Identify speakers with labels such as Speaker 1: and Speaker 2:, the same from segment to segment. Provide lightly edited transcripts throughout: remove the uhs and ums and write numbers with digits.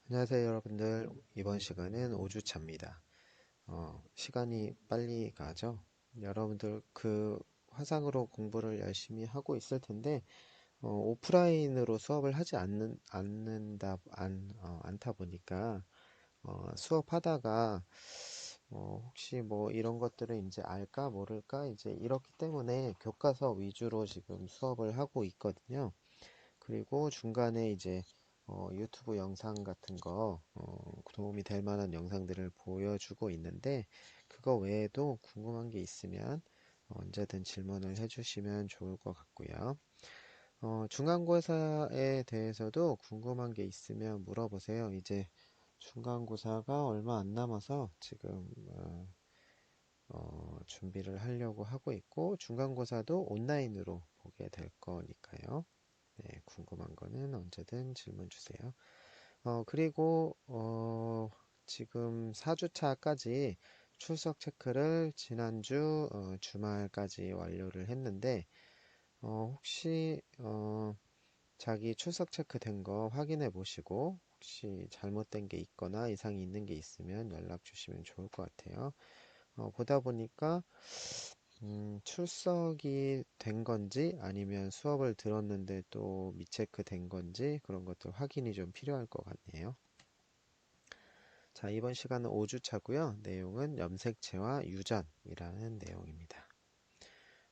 Speaker 1: 안녕하세요 여러분들. 이번 시간은 5주차입니다. 시간이 빨리 가죠. 여러분들 화상으로 공부를 열심히 하고 있을 텐데 오프라인으로 수업을 하지 않다 보니까 수업하다가 혹시 뭐 이런 것들을 이제 알까 모를까 이제 이렇기 때문에 교과서 위주로 지금 수업을 하고 있거든요. 그리고 중간에 이제 유튜브 영상 같은 거 도움이 될 만한 영상들을 보여주고 있는데, 그거 외에도 궁금한 게 있으면 언제든 질문을 해주시면 좋을 것 같고요. 중간고사에 대해서도 궁금한 게 있으면 물어보세요. 이제 중간고사가 얼마 안 남아서 지금 준비를 하려고 하고 있고, 중간고사도 온라인으로 보게 될 거니까요. 네, 궁금한 거는 언제든 질문 주세요. 그리고 지금 4주차까지 출석 체크를 지난주 주말까지 완료를 했는데, 혹시 자기 출석 체크 된 거 확인해 보시고, 혹시 잘못된 게 있거나 이상이 있는 게 있으면 연락 주시면 좋을 것 같아요. 보다 보니까 출석이 된 건지 아니면 수업을 들었는데 또 미체크 된 건지 그런 것들 확인이 좀 필요할 것 같네요. 자, 이번 시간은 5주차고요. 내용은 염색체와 유전이라는 내용입니다.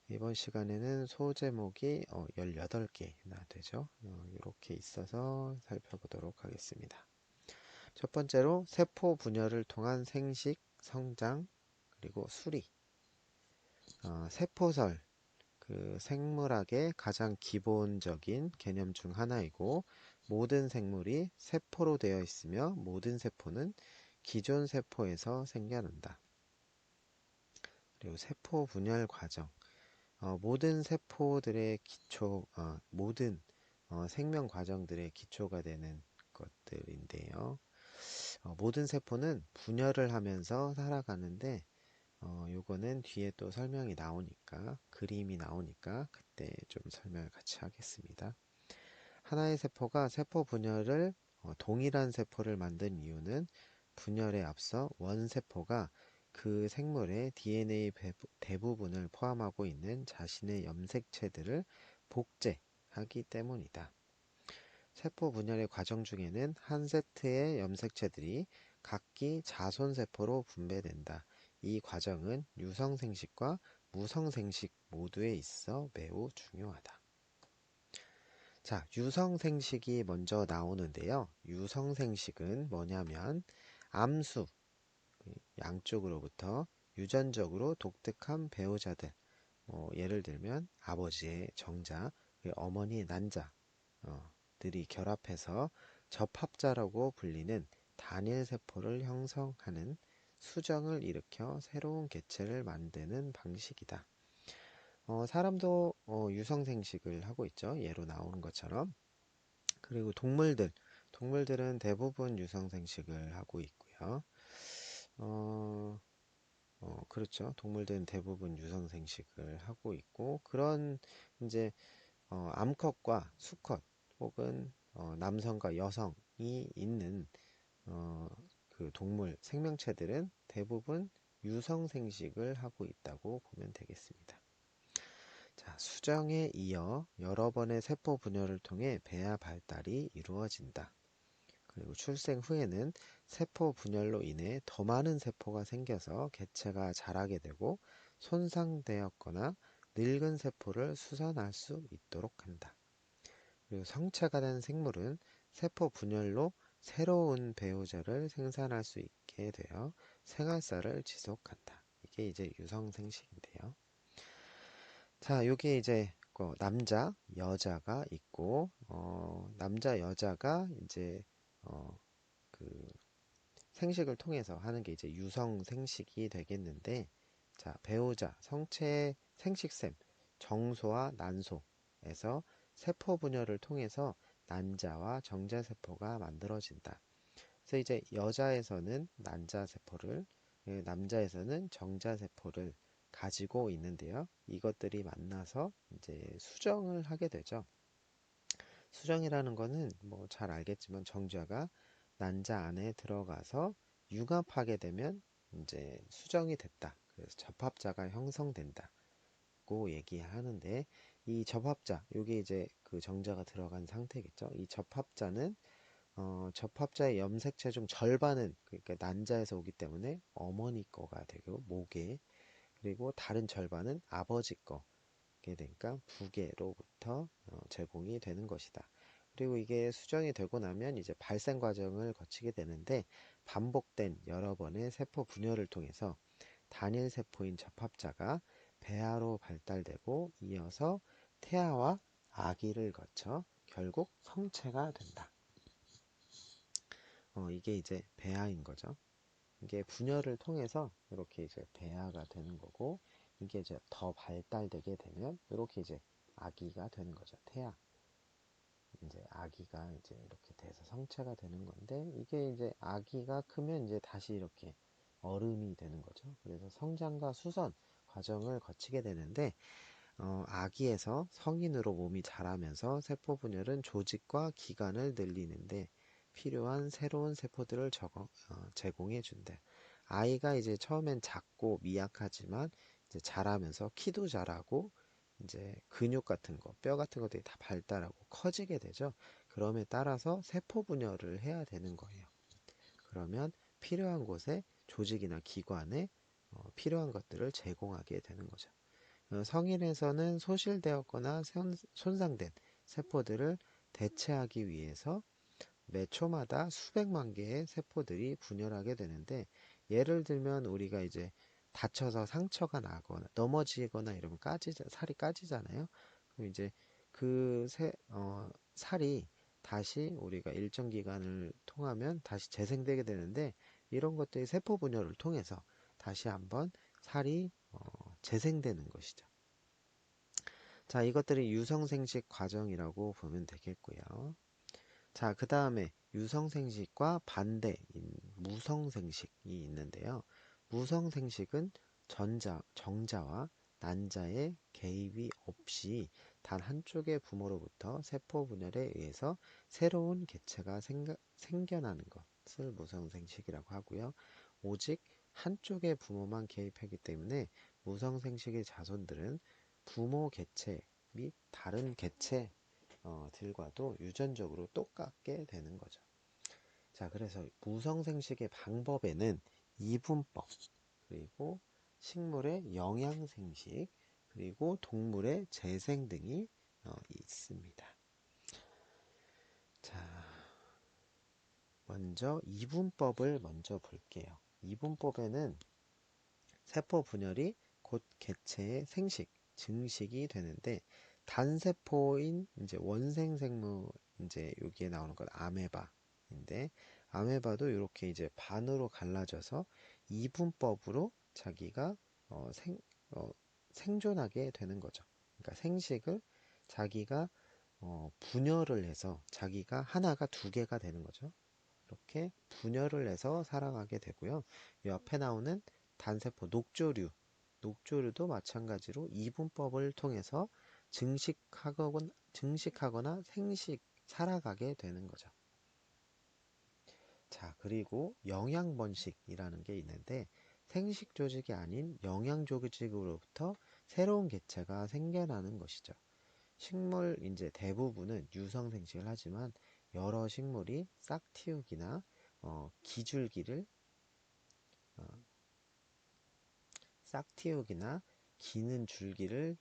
Speaker 1: 이번 시간에는 소제목이 18개나 되죠. 이렇게 있어서 살펴보도록 하겠습니다. 첫 번째로 세포 분열을 통한 생식, 성장, 그리고 수리. 세포설, 생물학의 가장 기본적인 개념 중 하나이고, 모든 생물이 세포로 되어 있으며 모든 세포는 기존 세포에서 생겨난다. 그리고 세포 분열 과정, 모든 세포들의 기초, 모든 생명 과정들의 기초가 되는 것들인데요. 모든 세포는 분열을 하면서 살아가는데, 요거는 뒤에 또 설명이 나오니까, 그림이 나오니까 그때 좀 설명을 같이 하겠습니다. 하나의 세포가 세포 분열을 동일한 세포를 만든 이유는 분열에 앞서 원세포가 그 생물의 DNA 대부분을 포함하고 있는 자신의 염색체들을 복제하기 때문이다. 세포 분열의 과정 중에는 한 세트의 염색체들이 각기 자손세포로 분배된다. 이 과정은 유성생식과 무성생식 모두에 있어 매우 중요하다. 자, 유성생식이 먼저 나오는데요. 유성생식은 뭐냐면 암수, 양쪽으로부터 유전적으로 독특한 배우자들, 예를 들면 아버지의 정자, 어머니의 난자, 들이 결합해서 접합자라고 불리는 단일 세포를 형성하는 수정을 일으켜 새로운 개체를 만드는 방식이다. 사람도 유성생식을 하고 있죠. 예로 나오는 것처럼. 그리고 동물들은 대부분 유성생식을 하고 있고요. 어, 그렇죠. 동물들은 대부분 유성생식을 하고 있고, 그런 이제 암컷과 수컷 혹은 남성과 여성이 있는 어, 그 동물 생명체들은 대부분 유성생식을 하고 있다고 보면 되겠습니다. 자, 수정에 이어 여러 번의 세포 분열을 통해 배아 발달이 이루어진다. 그리고 출생 후에는 세포 분열로 인해 더 많은 세포가 생겨서 개체가 자라게 되고 손상되었거나 늙은 세포를 수선할 수 있도록 한다. 그리고 성체가 된 생물은 세포 분열로 새로운 배우자를 생산할 수 있게 되어 생활사를 지속한다. 이게 이제 유성생식인데요. 자, 요게 이제 남자, 여자가 있고, 남자, 여자가 이제 그 생식을 통해서 하는 게 이제 유성생식이 되겠는데, 자, 배우자, 성체의 생식샘, 정소와 난소에서 세포 분열을 통해서 난자와 정자세포가 만들어진다. 그래서 이제 여자에서는 난자세포를, 남자에서는 정자세포를 가지고 있는데요. 이것들이 만나서 이제 수정을 하게 되죠. 수정이라는 거는 뭐 잘 알겠지만 정자가 난자 안에 들어가서 융합하게 되면 이제 수정이 됐다. 그래서 접합자가 형성된다고 얘기하는데, 이 접합자, 요게 이제 그 정자가 들어간 상태겠죠. 이 접합자는 접합자의 염색체 중 절반은 그러니까 난자에서 오기 때문에 어머니 거가 되고 모계, 그리고 다른 절반은 아버지 거게 되니까 부계로부터 제공이 되는 것이다. 그리고 이게 수정이 되고 나면 이제 발생 과정을 거치게 되는데, 반복된 여러 번의 세포 분열을 통해서 단일 세포인 접합자가 배아로 발달되고 이어서 태아와 아기를 거쳐 결국 성체가 된다. 이게 이제 배아인 거죠. 이게 분열을 통해서 이렇게 이제 배아가 되는 거고, 이게 이제 더 발달되게 되면 이렇게 이제 아기가 되는 거죠. 태아. 이제 아기가 이제 이렇게 돼서 성체가 되는 건데, 이게 이제 아기가 크면 이제 다시 이렇게 어른이 되는 거죠. 그래서 성장과 수선 과정을 거치게 되는데, 아기에서 성인으로 몸이 자라면서 세포 분열은 조직과 기관을 늘리는데 필요한 새로운 세포들을 제공해 준대. 아이가 이제 처음엔 작고 미약하지만 이제 자라면서 키도 자라고 이제 근육 같은 거, 뼈 같은 것들이 다 발달하고 커지게 되죠. 그럼에 따라서 세포 분열을 해야 되는 거예요. 그러면 필요한 곳에 조직이나 기관에 필요한 것들을 제공하게 되는 거죠. 성인에서는 소실되었거나 손상된 세포들을 대체하기 위해서 매 초마다 수백만 개의 세포들이 분열하게 되는데, 예를 들면 우리가 이제 다쳐서 상처가 나거나 넘어지거나 이러면 살이 까지잖아요. 그럼 이제 살이 다시 우리가 일정 기간을 통하면 다시 재생되게 되는데, 이런 것들이 세포 분열을 통해서 다시 한번 살이 재생되는 것이죠. 자, 이것들이 유성생식 과정이라고 보면 되겠고요. 자, 그 다음에 유성생식과 반대인 무성생식이 있는데요. 무성생식은 정자와 난자의 개입이 없이 단 한쪽의 부모로부터 세포 분열에 의해서 새로운 개체가 생겨나는 것을 무성생식이라고 하고요. 오직 한쪽의 부모만 개입하기 때문에 무성생식의 자손들은 부모 개체 및 다른 개체 들과도 유전적으로 똑같게 되는 거죠. 자, 그래서 무성생식의 방법에는 이분법, 그리고 식물의 영양생식, 그리고 동물의 재생 등이 있습니다. 자, 먼저 이분법을 먼저 볼게요. 이분법에는 세포 분열이 곧 개체의 생식, 증식이 되는데, 단세포인 이제 원생생물, 이제 여기에 나오는 건 아메바인데, 아메바도 이렇게 이제 반으로 갈라져서 이분법으로 자기가 생존하게 되는 거죠. 그러니까 생식을 자기가 분열을 해서 자기가 하나가 두 개가 되는 거죠. 이렇게 분열을 해서 살아가게 되고요. 이 옆에 나오는 단세포 녹조류도 마찬가지로 이분법을 통해서 증식하거나 살아가게 되는 거죠. 자, 그리고 영양번식이라는 게 있는데, 생식 조직이 아닌 영양 조직으로부터 새로운 개체가 생겨나는 것이죠. 식물 이제 대부분은 유성생식을 하지만 여러 식물이 싹틔우기나 기줄기를 어, 싹틔우기나 기는 줄기를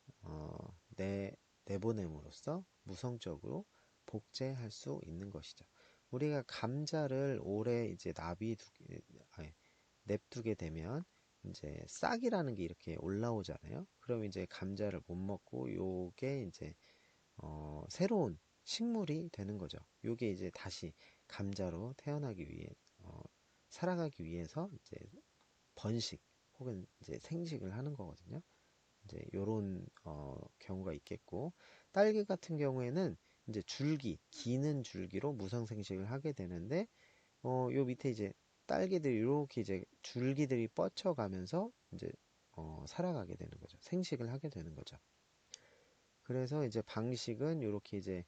Speaker 1: 내보냄으로써 무성적으로 복제할 수 있는 것이죠. 우리가 감자를 오래 이제 냅두게 되면 이제 싹이라는 게 이렇게 올라오잖아요. 그럼 이제 감자를 못 먹고 요게 이제 새로운 식물이 되는 거죠. 요게 이제 다시 감자로 태어나기 위해 살아가기 위해서 이제 번식 혹은 이제 생식을 하는 거거든요. 이제 요런 경우가 있겠고, 딸기 같은 경우에는 이제 기는 줄기로 무성생식을 하게 되는데, 요 밑에 이제 딸기들이 이렇게 이제 줄기들이 뻗쳐가면서 이제 살아가게 되는 거죠. 생식을 하게 되는 거죠. 그래서 이제 방식은 이렇게 이제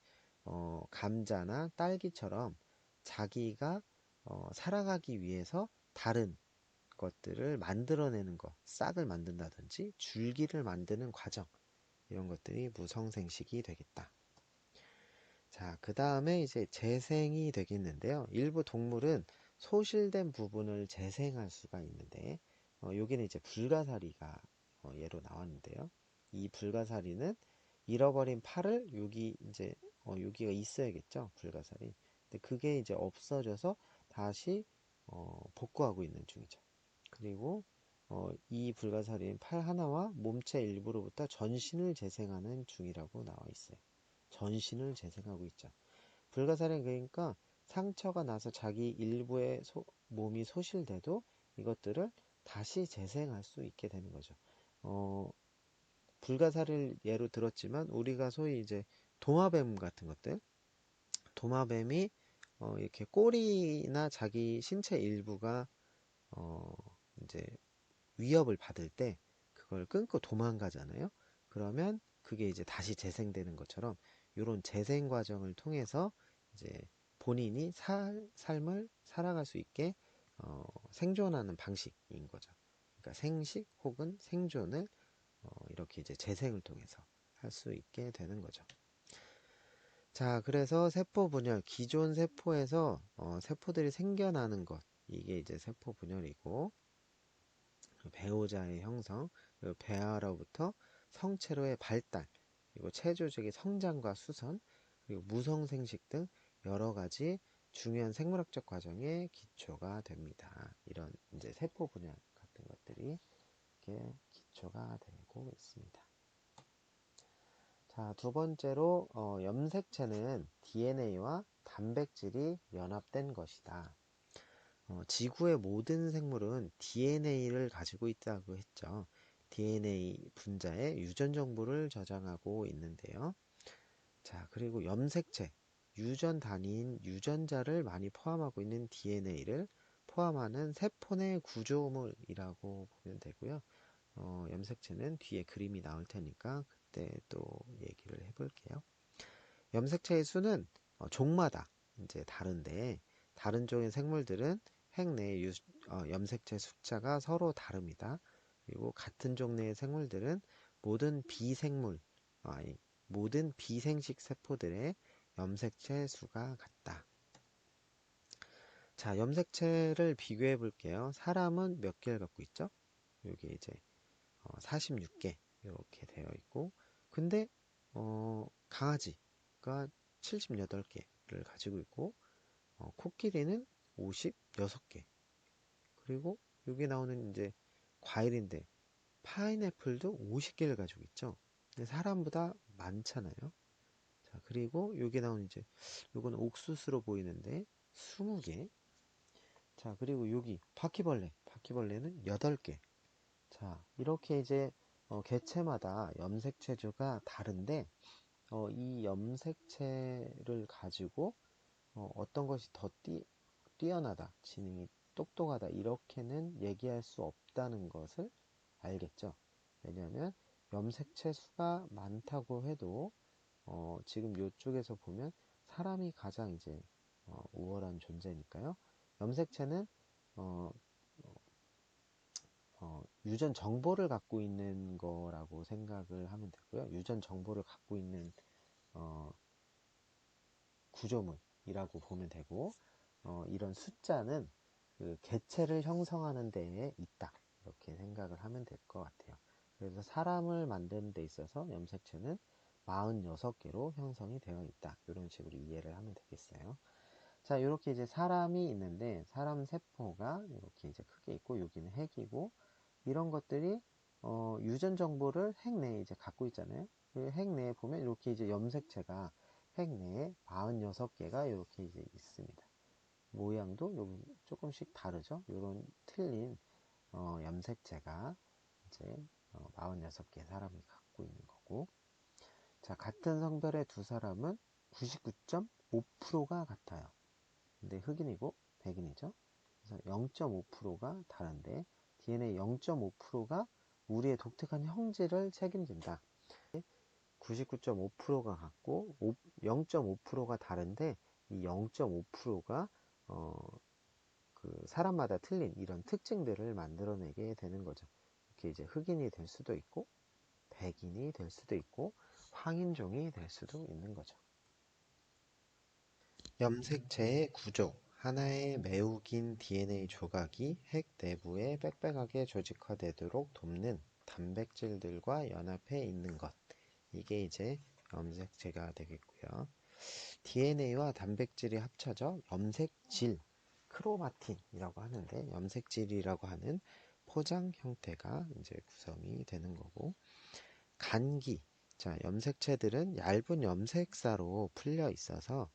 Speaker 1: 감자나 딸기처럼 자기가 살아가기 위해서 다른 것들을 만들어내는 것, 싹을 만든다든지 줄기를 만드는 과정, 이런 것들이 무성생식이 되겠다. 자, 그 다음에 이제 재생이 되겠는데요. 일부 동물은 소실된 부분을 재생할 수가 있는데, 여기는 이제 불가사리가 예로 나왔는데요. 이 불가사리는 잃어버린 팔을 여기 이제 여기가 있어야겠죠, 불가사리. 근데 그게 이제 없어져서 다시 복구하고 있는 중이죠. 그리고 이 불가사리는 팔 하나와 몸체 일부로부터 전신을 재생하는 중이라고 나와 있어요. 전신을 재생하고 있죠. 불가사리는 그러니까 상처가 나서 자기 일부의 몸이 소실돼도 이것들을 다시 재생할 수 있게 되는 거죠. 불가사리를 예로 들었지만 우리가 소위 이제 도마뱀 같은 것들, 도마뱀이 이렇게 꼬리나 자기 신체 일부가 어, 이제 위협을 받을 때 그걸 끊고 도망가잖아요. 그러면 그게 이제 다시 재생되는 것처럼 이런 재생 과정을 통해서 이제 본인이 삶을 살아갈 수 있게 생존하는 방식인 거죠. 그러니까 생식 혹은 생존을 이렇게 이제 재생을 통해서 할 수 있게 되는 거죠. 자, 그래서 세포 분열, 기존 세포에서 세포들이 생겨나는 것, 이게 이제 세포 분열이고, 배우자의 형성, 그리고 배아로부터 성체로의 발달, 그리고 체조직의 성장과 수선, 그리고 무성생식 등 여러 가지 중요한 생물학적 과정의 기초가 됩니다. 이런 이제 세포 분열 같은 것들이 이렇게 기초가 되고 있습니다. 자, 두 번째로 염색체는 DNA와 단백질이 연합된 것이다. 지구의 모든 생물은 DNA를 가지고 있다고 했죠. DNA 분자의 유전 정보를 저장하고 있는데요. 자, 그리고 염색체, 유전 단위인 유전자를 많이 포함하고 있는 DNA를 포함하는 세포 내 구조물이라고 보면 되고요. 염색체는 뒤에 그림이 나올 테니까 그때 또 얘기를 해볼게요. 염색체의 수는 종마다 이제 다른데 다른 종의 생물들은 핵내 염색체 숫자가 서로 다릅니다. 그리고 같은 종류의 생물들은 모든 비생물, 아니, 모든 비생식 세포들의 염색체 수가 같다. 자, 염색체를 비교해 볼게요. 사람은 몇 개를 갖고 있죠? 여기 이제 46개 이렇게 되어 있고, 근데 강아지가 78개를 가지고 있고, 코끼리는 56개. 그리고 여기 나오는 이제 과일인데 파인애플도 50개를 가지고 있죠. 근데 사람보다 많잖아요. 자, 그리고 여기 나오는 이제 요거는 옥수수로 보이는데 20개. 자, 그리고 여기 바퀴벌레는 8개. 자, 이렇게 이제 개체마다 염색체주가 다른데 이 염색체를 가지고 어떤 것이 더 뛰어나다, 지능이 똑똑하다 이렇게는 얘기할 수 없다는 것을 알겠죠. 왜냐하면 염색체 수가 많다고 해도 지금 이쪽에서 보면 사람이 가장 이제 우월한 존재니까요. 염색체는 어, 유전 정보를 갖고 있는 거라고 생각을 하면 되고요. 유전 정보를 갖고 있는 어, 구조물이라고 보면 되고, 이런 숫자는 그 개체를 형성하는 데에 있다. 이렇게 생각을 하면 될 것 같아요. 그래서 사람을 만드는 데 있어서 염색체는 46개로 형성이 되어 있다. 이런 식으로 이해를 하면 되겠어요. 자, 이렇게 이제 사람이 있는데, 사람 세포가 이렇게 이제 크게 있고, 여기는 핵이고, 이런 것들이, 유전 정보를 핵 내에 이제 갖고 있잖아요. 그 핵 내에 보면 이렇게 이제 염색체가 핵 내에 46개가 이렇게 이제 있습니다. 모양도 조금씩 다르죠. 이런 틀린, 염색체가 이제 46개 사람이 갖고 있는 거고. 자, 같은 성별의 두 사람은 99.5%가 같아요. 근데 흑인이고 백인이죠. 그래서 0.5%가 다른데 DNA 0.5%가 우리의 독특한 형질을 책임진다. 99.5%가 같고 0.5%가 다른데 이 0.5%가 그 사람마다 틀린 이런 특징들을 만들어내게 되는 거죠. 이렇게 이제 흑인이 될 수도 있고, 백인이 될 수도 있고, 황인종이 될 수도 있는 거죠. 염색체의 구조. 하나의 매우 긴 DNA 조각이 핵 내부에 빽빽하게 조직화되도록 돕는 단백질들과 연합해 있는 것. 이게 이제 염색체가 되겠고요. DNA와 단백질이 합쳐져 염색질, 크로마틴이라고 하는데 염색질이라고 하는 포장 형태가 이제 구성이 되는 거고, 간기. 자, 염색체들은 얇은 염색사로 풀려 있어서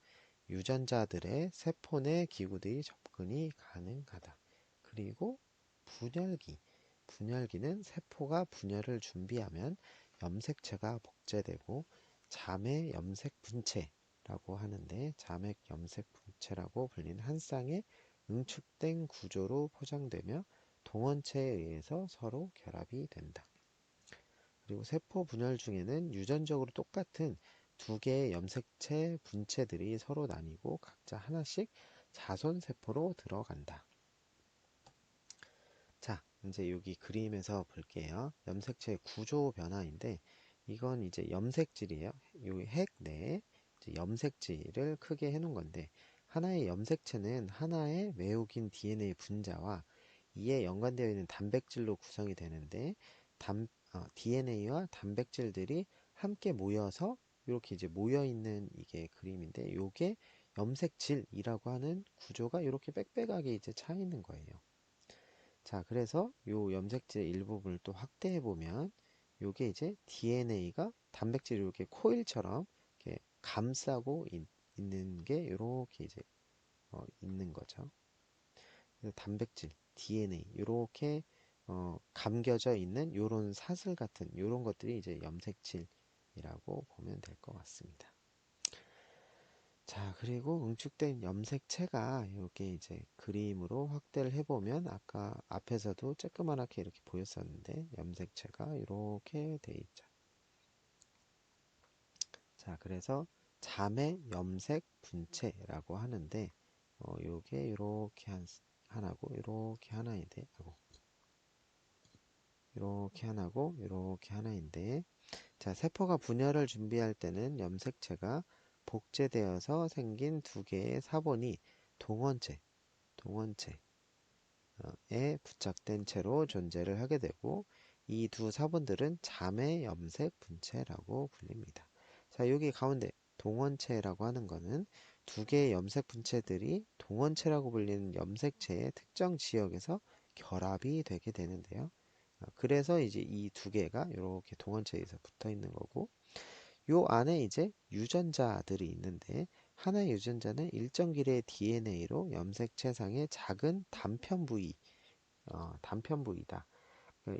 Speaker 1: 유전자들의 세포 내 기구들이 접근이 가능하다. 그리고 분열기. 분열기는 세포가 분열을 준비하면 염색체가 복제되고 자매 염색 분체라고 하는데, 자매 염색 분체라고 불리는 한 쌍의 응축된 구조로 포장되며 동원체에 의해서 서로 결합이 된다. 그리고 세포 분열 중에는 유전적으로 똑같은 두 개의 염색체 분체들이 서로 나뉘고 각자 하나씩 자손 세포로 들어간다. 자, 이제 여기 그림에서 볼게요. 염색체 구조 변화인데, 이건 이제 염색질이에요. 이 핵 내에 이제 염색질을 크게 해놓은 건데, 하나의 염색체는 하나의 매우 긴 DNA 분자와 이에 연관되어 있는 단백질로 구성이 되는데, DNA와 단백질들이 함께 모여서 이렇게 이제 모여 있는 이게 그림인데, 이게 염색질이라고 하는 구조가 이렇게 빽빽하게 이제 차 있는 거예요. 자, 그래서 요 염색질 일부분을 또 확대해 보면, 요게 이제 DNA가 단백질을 이렇게 코일처럼 이렇게 감싸고 있는 게 이렇게 이제 있는 거죠. 그래서 단백질, DNA 이렇게 감겨져 있는 요런 사슬 같은 요런 것들이 이제 염색질이라고 보면 될 것 같습니다. 자, 그리고 응축된 염색체가 이렇게 이제 그림으로 확대를 해보면, 아까 앞에서도 쬐끄만하게 이렇게 보였었는데 염색체가 이렇게 돼 있죠. 자, 그래서 자매 염색 분체라고 하는데, 요게 이렇게 하나고 이렇게 하나인데, 이렇게 하나고 이렇게 하나인데, 자, 세포가 분열을 준비할 때는 염색체가 복제되어서 생긴 두 개의 사본이 동원체에 부착된 채로 존재를 하게 되고, 이 두 사본들은 자매 염색 분체라고 불립니다. 자, 여기 가운데 동원체라고 하는 거는 두 개의 염색 분체들이 동원체라고 불리는 염색체의 특정 지역에서 결합이 되게 되는데요. 그래서 이제 이 두 개가 이렇게 동원체에서 붙어 있는 거고, 요 안에 이제 유전자들이 있는데, 하나의 유전자는 일정 길이의 DNA로 염색체상의 작은 단편 부위다.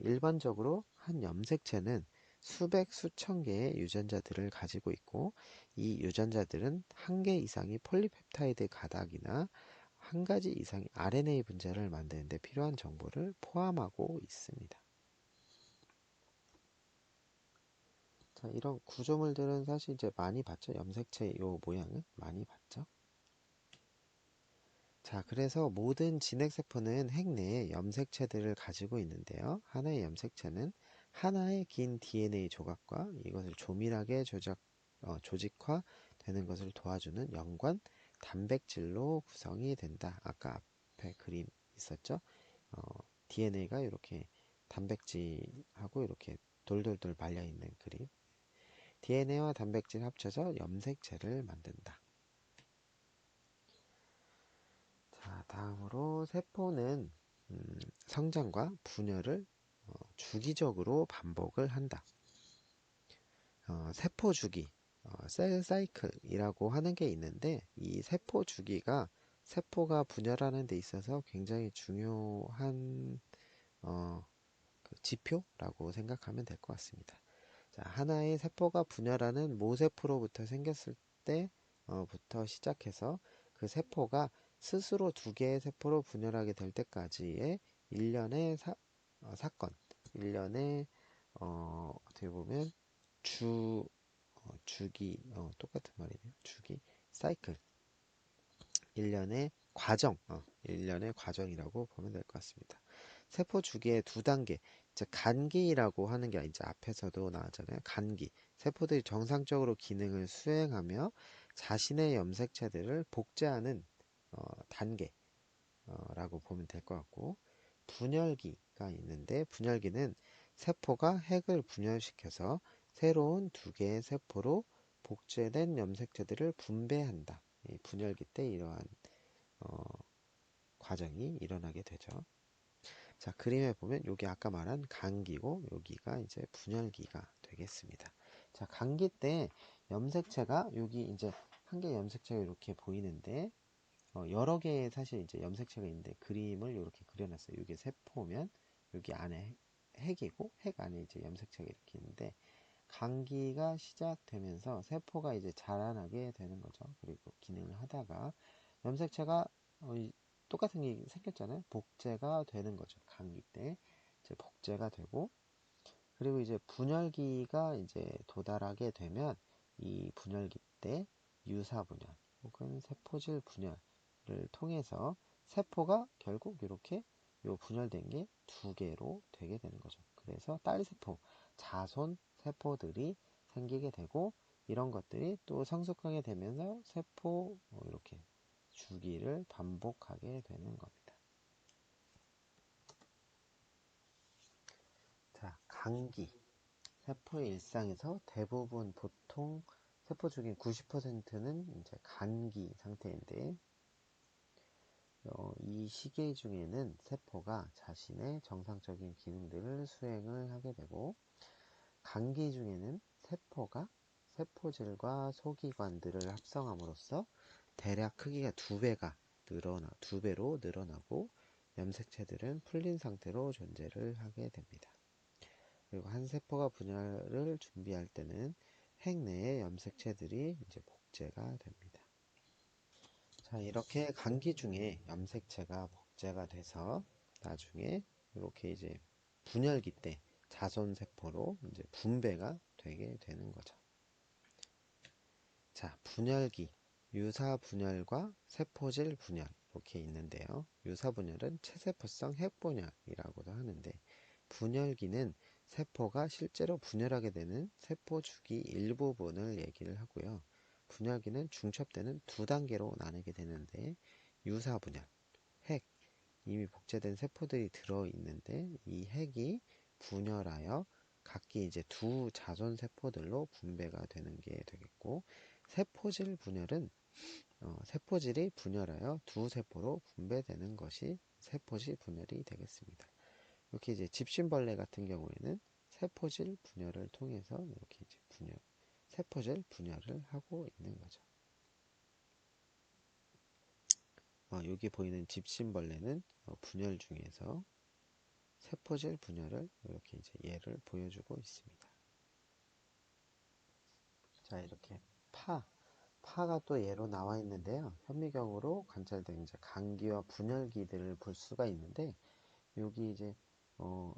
Speaker 1: 일반적으로 한 염색체는 수백 수천 개의 유전자들을 가지고 있고, 이 유전자들은 한 개 이상의 폴리펩타이드 가닥이나 한 가지 이상의 RNA 분자를 만드는 데 필요한 정보를 포함하고 있습니다. 자, 이런 구조물들은 사실 이제 많이 봤죠. 염색체 요 모양은 많이 봤죠. 자, 그래서 모든 진핵세포는 핵 내에 염색체들을 가지고 있는데요. 하나의 염색체는 하나의 긴 DNA 조각과 이것을 조밀하게 조직화되는 것을 도와주는 연관 단백질로 구성이 된다. 아까 앞에 그림 있었죠? DNA가 이렇게 단백질하고 이렇게 돌돌돌 말려 있는 그림. DNA와 단백질 합쳐서 염색체를 만든다. 자, 다음으로 세포는 성장과 분열을 주기적으로 반복을 한다. 세포 주기, 셀 사이클이라고 하는 게 있는데, 이 세포 주기가 세포가 분열하는 데 있어서 굉장히 중요한 그 지표라고 생각하면 될 것 같습니다. 자, 하나의 세포가 분열하는 모세포로부터 생겼을 때부터 시작해서 그 세포가 스스로 두 개의 세포로 분열하게 될 때까지의 일련의 사건, 일련의 어떻게 보면 주기, 똑같은 말이네요. 주기, 사이클, 일련의 과정, 일련의 과정이라고 보면 될 것 같습니다. 세포 주기의 두 단계, 이제 간기라고 하는 게 이제 앞에서도 나왔잖아요. 간기. 세포들이 정상적으로 기능을 수행하며 자신의 염색체들을 복제하는 단계라고 보면 될 것 같고, 분열기가 있는데 분열기는 세포가 핵을 분열시켜서 새로운 두 개의 세포로 복제된 염색체들을 분배한다. 이 분열기 때 이러한 어, 과정이 일어나게 되죠. 자, 그림에 보면 여기 아까 말한 간기고 여기가 이제 분열기가 되겠습니다. 자, 간기 때 염색체가 여기 이제 한 개의 염색체가 이렇게 보이는데 여러 개의 사실 이제 염색체가 있는데 그림을 이렇게 그려놨어요. 이게 세포면 여기 안에 핵이고 핵 안에 이제 염색체가 이렇게 있는데 간기가 시작되면서 세포가 이제 자라나게 되는 거죠. 그리고 기능을 하다가 염색체가 똑같은 게 생겼잖아요. 복제가 되는 거죠. 간기 때 이제 복제가 되고 그리고 이제 분열기가 이제 도달하게 되면 이 분열기 때 유사 분열 혹은 세포질 분열을 통해서 세포가 결국 이렇게 요 분열된 게 두 개로 되게 되는 거죠. 그래서 딸세포, 자손 세포들이 생기게 되고 이런 것들이 또 성숙하게 되면서 세포 이렇게 주기를 반복하게 되는 겁니다. 자, 간기. 세포의 일상에서 대부분 보통 세포 중에 90%는 이제 간기 상태인데 이 시기 중에는 세포가 자신의 정상적인 기능들을 수행을 하게 되고 간기 중에는 세포가 세포질과 소기관들을 합성함으로써 대략 크기가 두 배로 늘어나고 염색체들은 풀린 상태로 존재를 하게 됩니다. 그리고 한 세포가 분열을 준비할 때는 핵 내의 염색체들이 이제 복제가 됩니다. 자, 이렇게 간기 중에 염색체가 복제가 돼서 나중에 이렇게 이제 분열기 때 자손 세포로 이제 분배가 되게 되는 거죠. 자, 분열기, 유사 분열과 세포질 분열 이렇게 있는데요. 유사 분열은 체세포성 핵 분열이라고도 하는데 분열기는 세포가 실제로 분열하게 되는 세포 주기 일부분을 얘기를 하고요. 분열기는 중첩되는 두 단계로 나누게 되는데 유사 분열, 핵, 이미 복제된 세포들이 들어있는데 이 핵이 분열하여 각기 이제 두 자손 세포들로 분배가 되는 게 되겠고 세포질 분열은 세포질이 분열하여 두 세포로 분배되는 것이 세포질 분열이 되겠습니다. 이렇게 이제 집신벌레 같은 경우에는 세포질 분열을 통해서 이렇게 이제 세포질 분열을 하고 있는 거죠. 여기 보이는 집신벌레는 분열 중에서 세포질 분열을 이렇게 이제 예를 보여주고 있습니다. 자, 이렇게 파가 또 예로 나와 있는데요. 현미경으로 관찰된 이제 간기와 분열기들을 볼 수가 있는데 여기 이제 어,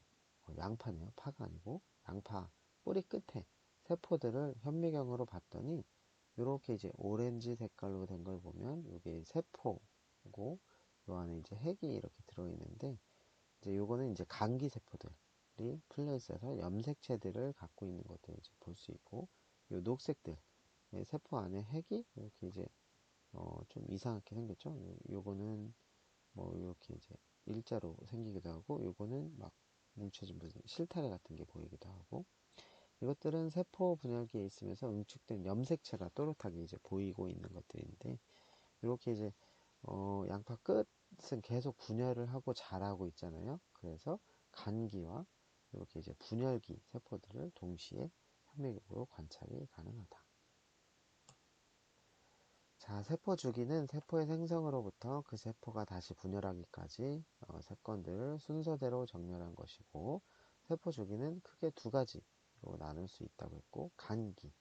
Speaker 1: 양파네요. 파가 아니고 양파 뿌리 끝에 세포들을 현미경으로 봤더니 이렇게 이제 오렌지 색깔로 된 걸 보면 이게 세포고 요 안에 이제 핵이 이렇게 들어있는데 이제 요거는 이제 간기 세포들이 풀려 있어서 염색체들을 갖고 있는 것들을 이제 볼 수 있고 요 녹색들 세포 안에 핵이 이렇게 이제 좀 이상하게 생겼죠. 요거는 뭐 이렇게 이제 일자로 생기기도 하고 요거는 막 뭉쳐진 무슨 실타래 같은 게 보이기도 하고 이것들은 세포 분열기에 있으면서 응축된 염색체가 또렷하게 이제 보이고 있는 것들인데 이렇게 이제 양파 끝은 계속 분열을 하고 자라고 있잖아요. 그래서 간기와 이렇게 이제 분열기 세포들을 동시에 현미경으로 관찰이 가능하다. 자, 세포 주기는 세포의 생성으로부터 그 세포가 다시 분열하기까지 사건들을 순서대로 정렬한 것이고 세포 주기는 크게 두 가지로 나눌 수 있다고 했고 간기,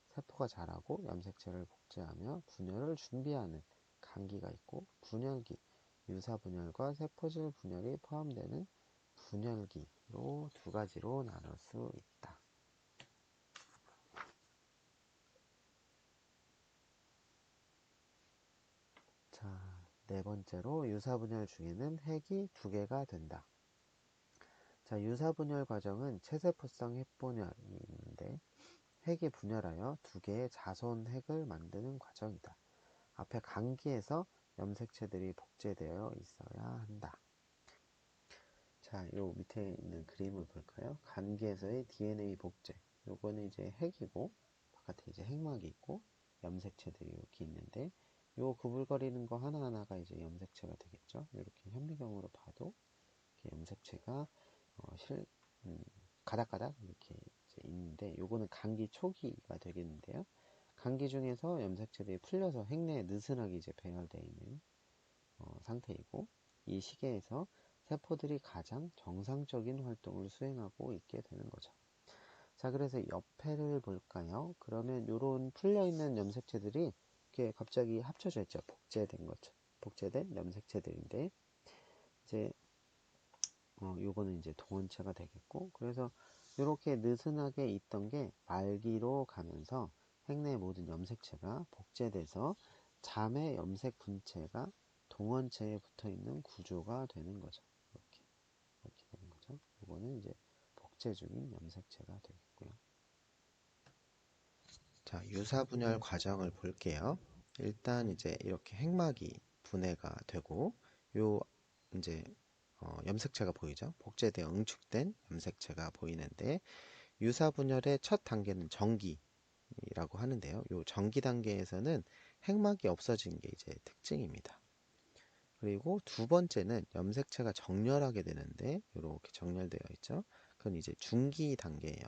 Speaker 1: 세포가 자라고 염색체를 복제하며 분열을 준비하는 간기가 있고 분열기, 유사 분열과 세포질 분열이 포함되는 분열기로 두 가지로 나눌 수 있다. 자, 네 번째로 유사분열 중에는 핵이 두 개가 된다. 자, 유사분열 과정은 체세포성 핵분열이 있는데 핵이 분열하여 두 개의 자손 핵을 만드는 과정이다. 앞에 강기에서 염색체들이 복제되어 있어야 한다. 자, 요 밑에 있는 그림을 볼까요? 간기에서의 DNA 복제. 요거는 이제 핵이고, 바깥에 이제 핵막이 있고, 염색체들이 이렇게 있는데, 요 구불거리는 거 하나하나가 이제 염색체가 되겠죠? 이렇게 현미경으로 봐도, 이렇게 염색체가, 음, 가닥가닥 이렇게 이제 있는데, 요거는 간기 초기가 되겠는데요. 간기 중에서 염색체들이 풀려서 핵 내에 느슨하게 이제 배열되어 있는 상태이고, 이 시기에서 세포들이 가장 정상적인 활동을 수행하고 있게 되는 거죠. 자, 그래서 옆에를 볼까요? 그러면 이런 풀려있는 염색체들이 이렇게 갑자기 합쳐져 있죠. 복제된 거죠. 복제된 염색체들인데, 이제, 요거는 이제 동원체가 되겠고, 그래서 이렇게 느슨하게 있던 게 말기로 가면서 핵내 모든 염색체가 복제돼서 잠의 염색 분체가 동원체에 붙어 있는 구조가 되는 거죠. 이렇게 되는 거죠. 이거는 이제 복제 중인 염색체가 되겠고요. 자, 유사분열 과정을 볼게요. 일단 이제 이렇게 핵막이 분해가 되고, 요 이제 염색체가 보이죠? 복제되어 응축된 염색체가 보이는데, 유사분열의 첫 단계는 정기라고 하는데요. 요 정기 단계에서는 핵막이 없어진 게 이제 특징입니다. 그리고 두 번째는 염색체가 정렬하게 되는데 이렇게 정렬되어 있죠. 그건 이제 중기 단계예요.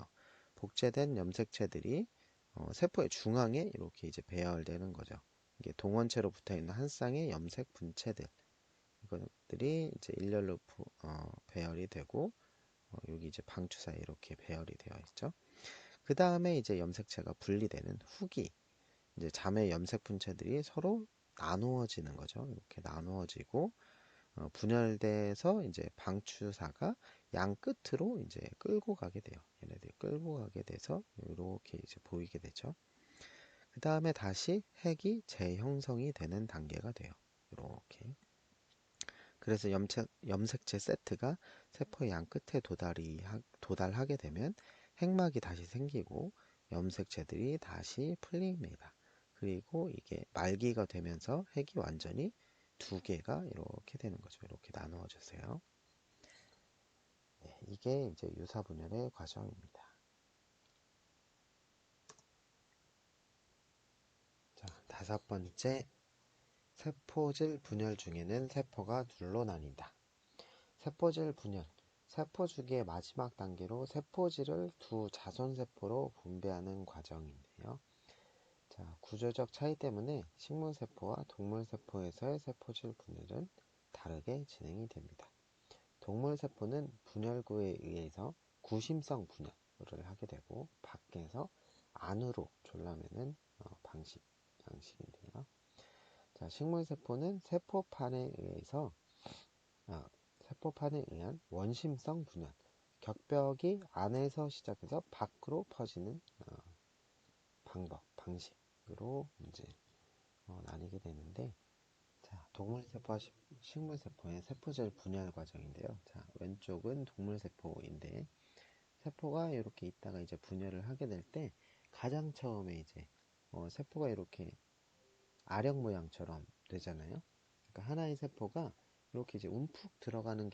Speaker 1: 복제된 염색체들이 세포의 중앙에 이렇게 이제 배열되는 거죠. 이게 동원체로 붙어 있는 한 쌍의 염색 분체들 이것들이 이제 일렬로 배열이 되고 여기 이제 방추 사이에 이렇게 배열이 되어 있죠. 그 다음에 이제 염색체가 분리되는 후기 이제 잠의 염색 분체들이 서로 나누어지는 거죠. 이렇게 나누어지고 분열돼서 이제 방추사가 양 끝으로 이제 끌고 가게 돼요. 얘네들 끌고 가게 돼서 이렇게 이제 보이게 되죠. 그 다음에 다시 핵이 재형성이 되는 단계가 돼요. 이렇게. 그래서 염색체 세트가 세포의 양 끝에 도달하게 되면 핵막이 다시 생기고 염색체들이 다시 풀립니다. 그리고 이게 말기가 되면서 핵이 완전히 두 개가 이렇게 되는 거죠. 이렇게 나누어 주세요. 네, 이게 이제 유사분열의 과정입니다. 자, 다섯 번째, 세포질 분열 중에는 세포가 둘로 나뉜다. 세포질 분열. 세포 주기의 마지막 단계로 세포질을 두 자손세포로 분배하는 과정인데요. 자, 구조적 차이 때문에 식물세포와 동물세포에서의 세포질 분열은 다르게 진행이 됩니다. 동물세포는 분열구에 의해서 구심성 분열을 하게 되고 밖에서 안으로 졸라매는 양식인데요. 자, 식물세포는 세포판에 의한 원심성 분열, 격벽이 안에서 시작해서 밖으로 퍼지는 방식으로 이제 나뉘게 되는데, 자, 동물세포와 식물세포의 세포질 분열 과정인데요. 자, 왼쪽은 동물세포인데, 세포가 이렇게 있다가 이제 분열을 하게 될 때, 가장 처음에 이제, 세포가 이렇게 아령 모양처럼 되잖아요. 그러니까 하나의 세포가 이렇게 이제 움푹 들어가는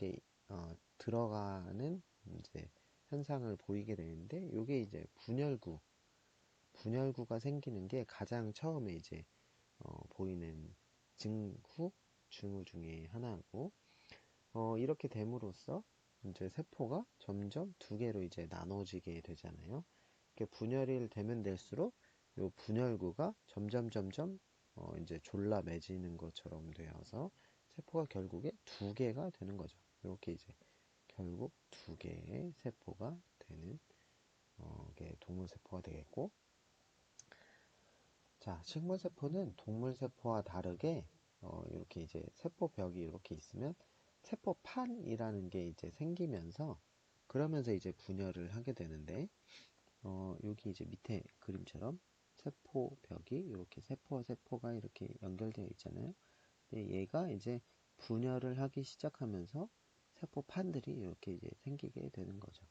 Speaker 1: 이제 현상을 보이게 되는데, 이게 이제 분열구가 생기는 게 가장 처음에 이제 보이는 징후 중에 하나고, 이렇게 됨으로써 이제 세포가 점점 두 개로 이제 나눠지게 되잖아요. 이렇게 분열이 되면 될수록 이 분열구가 점점 이제 졸라 매지는 것처럼 되어서 세포가 결국에 두 개가 되는 거죠. 이렇게 이제 결국 두 개의 세포가 되는 게 동물세포가 되겠고, 자, 식물세포는 동물세포와 다르게 이렇게 이제 세포벽이 이렇게 있으면 세포판이라는 게 이제 생기면서 그러면서 이제 분열을 하게 되는데 여기 이제 밑에 그림처럼 세포벽이 이렇게 세포와 세포가 이렇게 연결되어 있잖아요. 얘가 이제 분열을 하기 시작하면서 세포판들이 이렇게 이제 생기게 되는 거죠.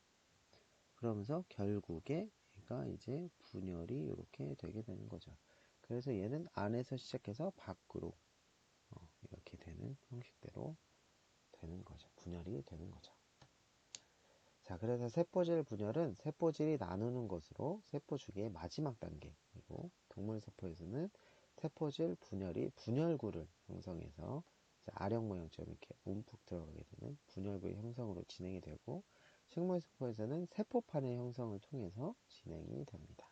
Speaker 1: 그러면서 결국에 얘가 이제 분열이 이렇게 되게 되는 거죠. 그래서 얘는 안에서 시작해서 밖으로 이렇게 되는 형식대로 되는 거죠. 분열이 되는 거죠. 자, 그래서 세포질 분열은 세포질이 나누는 것으로 세포주기의 마지막 단계이고, 동물세포에서는 세포질 분열이 분열구를 형성해서 아령 모양처럼 이렇게 움푹 들어가게 되는 분열구의 형성으로 진행이 되고, 식물세포에서는 세포판의 형성을 통해서 진행이 됩니다.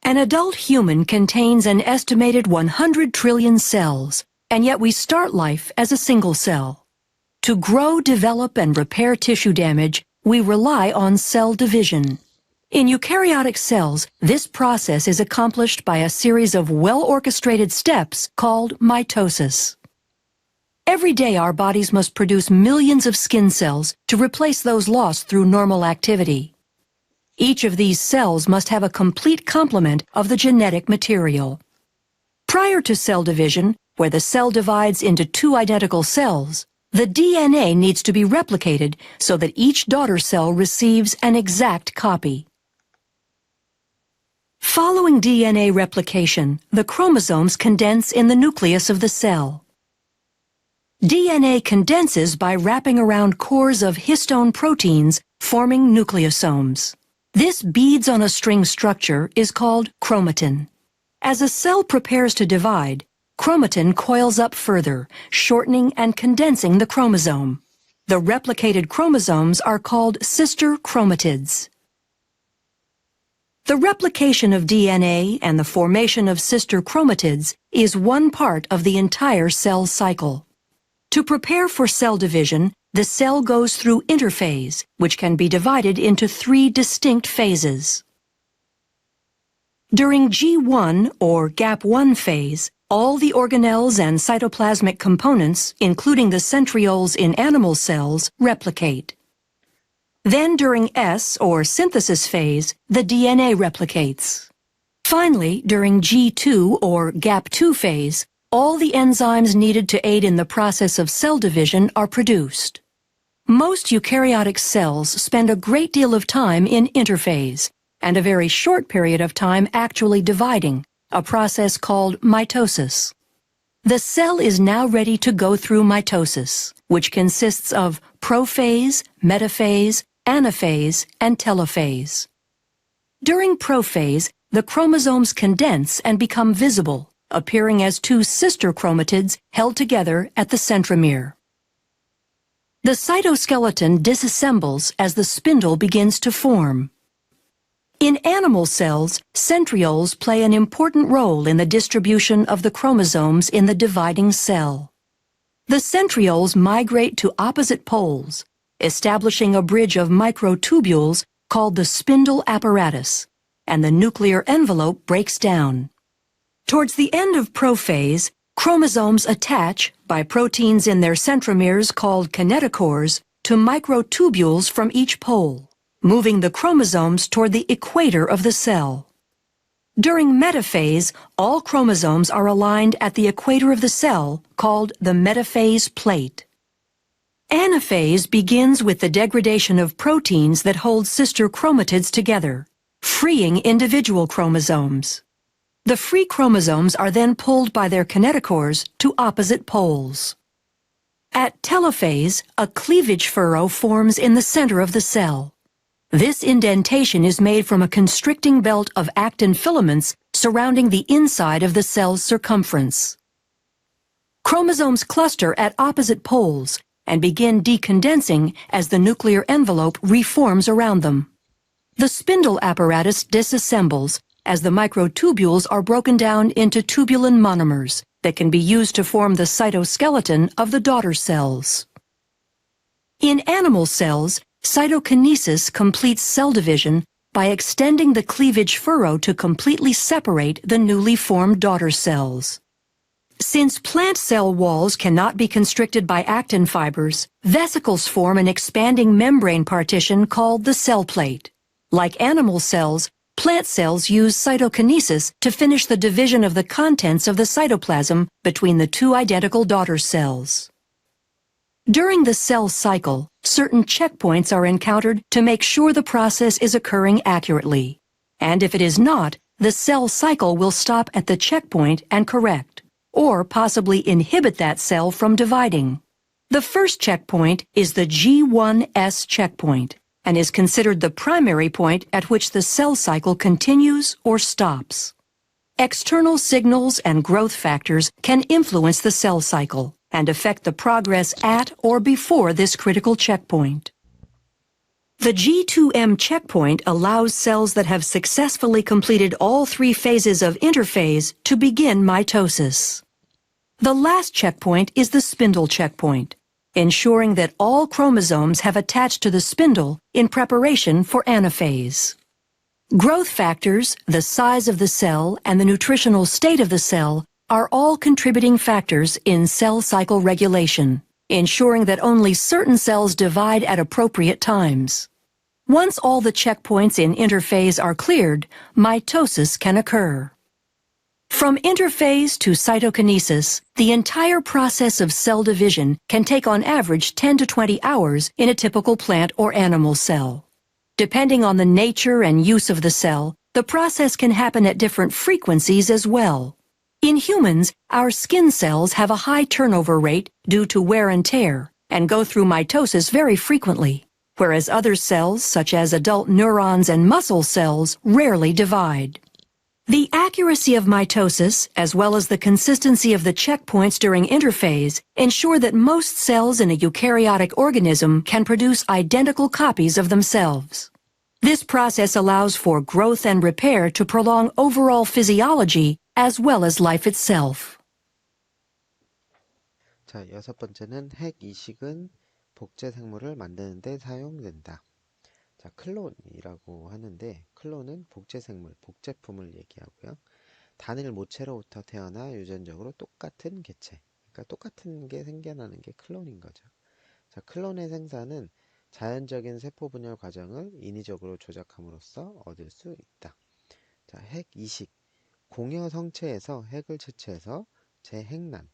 Speaker 2: An adult human contains an estimated 100 trillion cells, and yet we start life as a single cell. To grow, develop, and repair tissue damage, we rely on cell division. In eukaryotic cells, this process is accomplished by a series of well-orchestrated steps called mitosis. Every day our bodies must produce millions of skin cells to replace those lost through normal activity. Each of these cells must have a complete complement of the genetic material. Prior to cell division, where the cell divides into two identical cells, the DNA needs to be replicated so that each daughter cell receives an exact copy. Following DNA replication, the chromosomes condense in the nucleus of the cell. DNA condenses by wrapping around cores of histone proteins, forming nucleosomes. This beads-on-a-string structure is called chromatin. As a cell prepares to divide, chromatin coils up further, shortening and condensing the chromosome. The replicated chromosomes are called sister chromatids. The replication of DNA and the formation of sister chromatids is one part of the entire cell cycle. To prepare for cell division, the cell goes through interphase, which can be divided into 3 distinct phases. During G1 or GAP1 phase, all the organelles and cytoplasmic components, including the centrioles in animal cells, replicate. Then during S or synthesis phase, the DNA replicates. Finally, during G2 or GAP2 phase, all the enzymes needed to aid in the process of cell division are produced. Most eukaryotic cells spend a great deal of time in interphase, and a very short period of time actually dividing, a process called mitosis. The cell is now ready to go through mitosis, which consists of prophase, metaphase, anaphase, and telophase. During prophase, the chromosomes condense and become visible, appearing as 2 sister chromatids held together at the centromere. The cytoskeleton disassembles as the spindle begins to form. In animal cells, centrioles play an important role in the distribution of the chromosomes in the dividing cell. The centrioles migrate to opposite poles, establishing a bridge of microtubules called the spindle apparatus, and the nuclear envelope breaks down. Towards the end of prophase, chromosomes attach, by proteins in their centromeres called kinetochores, to microtubules from each pole, moving the chromosomes toward the equator of the cell. During metaphase, all chromosomes are aligned at the equator of the cell, called the metaphase plate. Anaphase begins with the degradation of proteins that hold sister chromatids together, freeing individual chromosomes. The free chromosomes are then pulled by their kinetochores to opposite poles. At telophase, a cleavage furrow forms in the center of the cell. This indentation is made from a constricting belt of actin filaments surrounding the inside of the cell's circumference. Chromosomes cluster at opposite poles and begin decondensing as the nuclear envelope reforms around them. The spindle apparatus disassembles as the microtubules are broken down into tubulin monomers that can be used to form the cytoskeleton of the daughter cells. In animal cells, cytokinesis completes cell division by extending the cleavage furrow to completely separate the newly formed daughter cells. Since plant cell walls cannot be constricted by actin fibers, vesicles form an expanding membrane partition called the cell plate. Like animal cells, plant cells use cytokinesis to finish the division of the contents of the cytoplasm between the 2 identical daughter cells. During the cell cycle, certain checkpoints are encountered to make sure the process is occurring accurately. And if it is not, the cell cycle will stop at the checkpoint and correct, or possibly inhibit that cell from dividing. The first checkpoint is the G1S checkpoint, and is considered the primary point at which the cell cycle continues or stops. External signals and growth factors can influence the cell cycle and affect the progress at or before this critical checkpoint. The G2M checkpoint allows cells that have successfully completed all 3 phases of interphase to begin mitosis. The last checkpoint is the spindle checkpoint, ensuring that all chromosomes have attached to the spindle in preparation for anaphase. Growth factors, the size of the cell, and the nutritional state of the cell are all contributing factors in cell cycle regulation, ensuring that only certain cells divide at appropriate times. Once all the checkpoints in interphase are cleared, mitosis can occur. From interphase to cytokinesis, the entire process of cell division can take on average 10 to 20 hours in a typical plant or animal cell. Depending on the nature and use of the cell, the process can happen at different frequencies as well. In humans, our skin cells have a high turnover rate due to wear and tear and go through mitosis very frequently, whereas other cells, such as adult neurons and muscle cells, rarely divide. The accuracy of mitosis, as well as the consistency of the checkpoints during interphase, ensure that most cells in a eukaryotic organism can produce identical copies of themselves. This process allows for growth and repair to prolong overall physiology as well as life itself.
Speaker 1: 자, 6번째는 핵 이식은 복제 생물을 만드는 데 사용된다. 자, 클론이라고 하는데 클론은 복제 생물, 복제품을 얘기하고요. 단일 모체로부터 태어나 유전적으로 똑같은 개체, 그러니까 똑같은 게 생겨나는 게 클론인 거죠. 자, 클론의 생산은 자연적인 세포 분열 과정을 인위적으로 조작함으로써 얻을 수 있다. 자, 핵 이식, 공여 성체에서 핵을 채취해서 재핵난,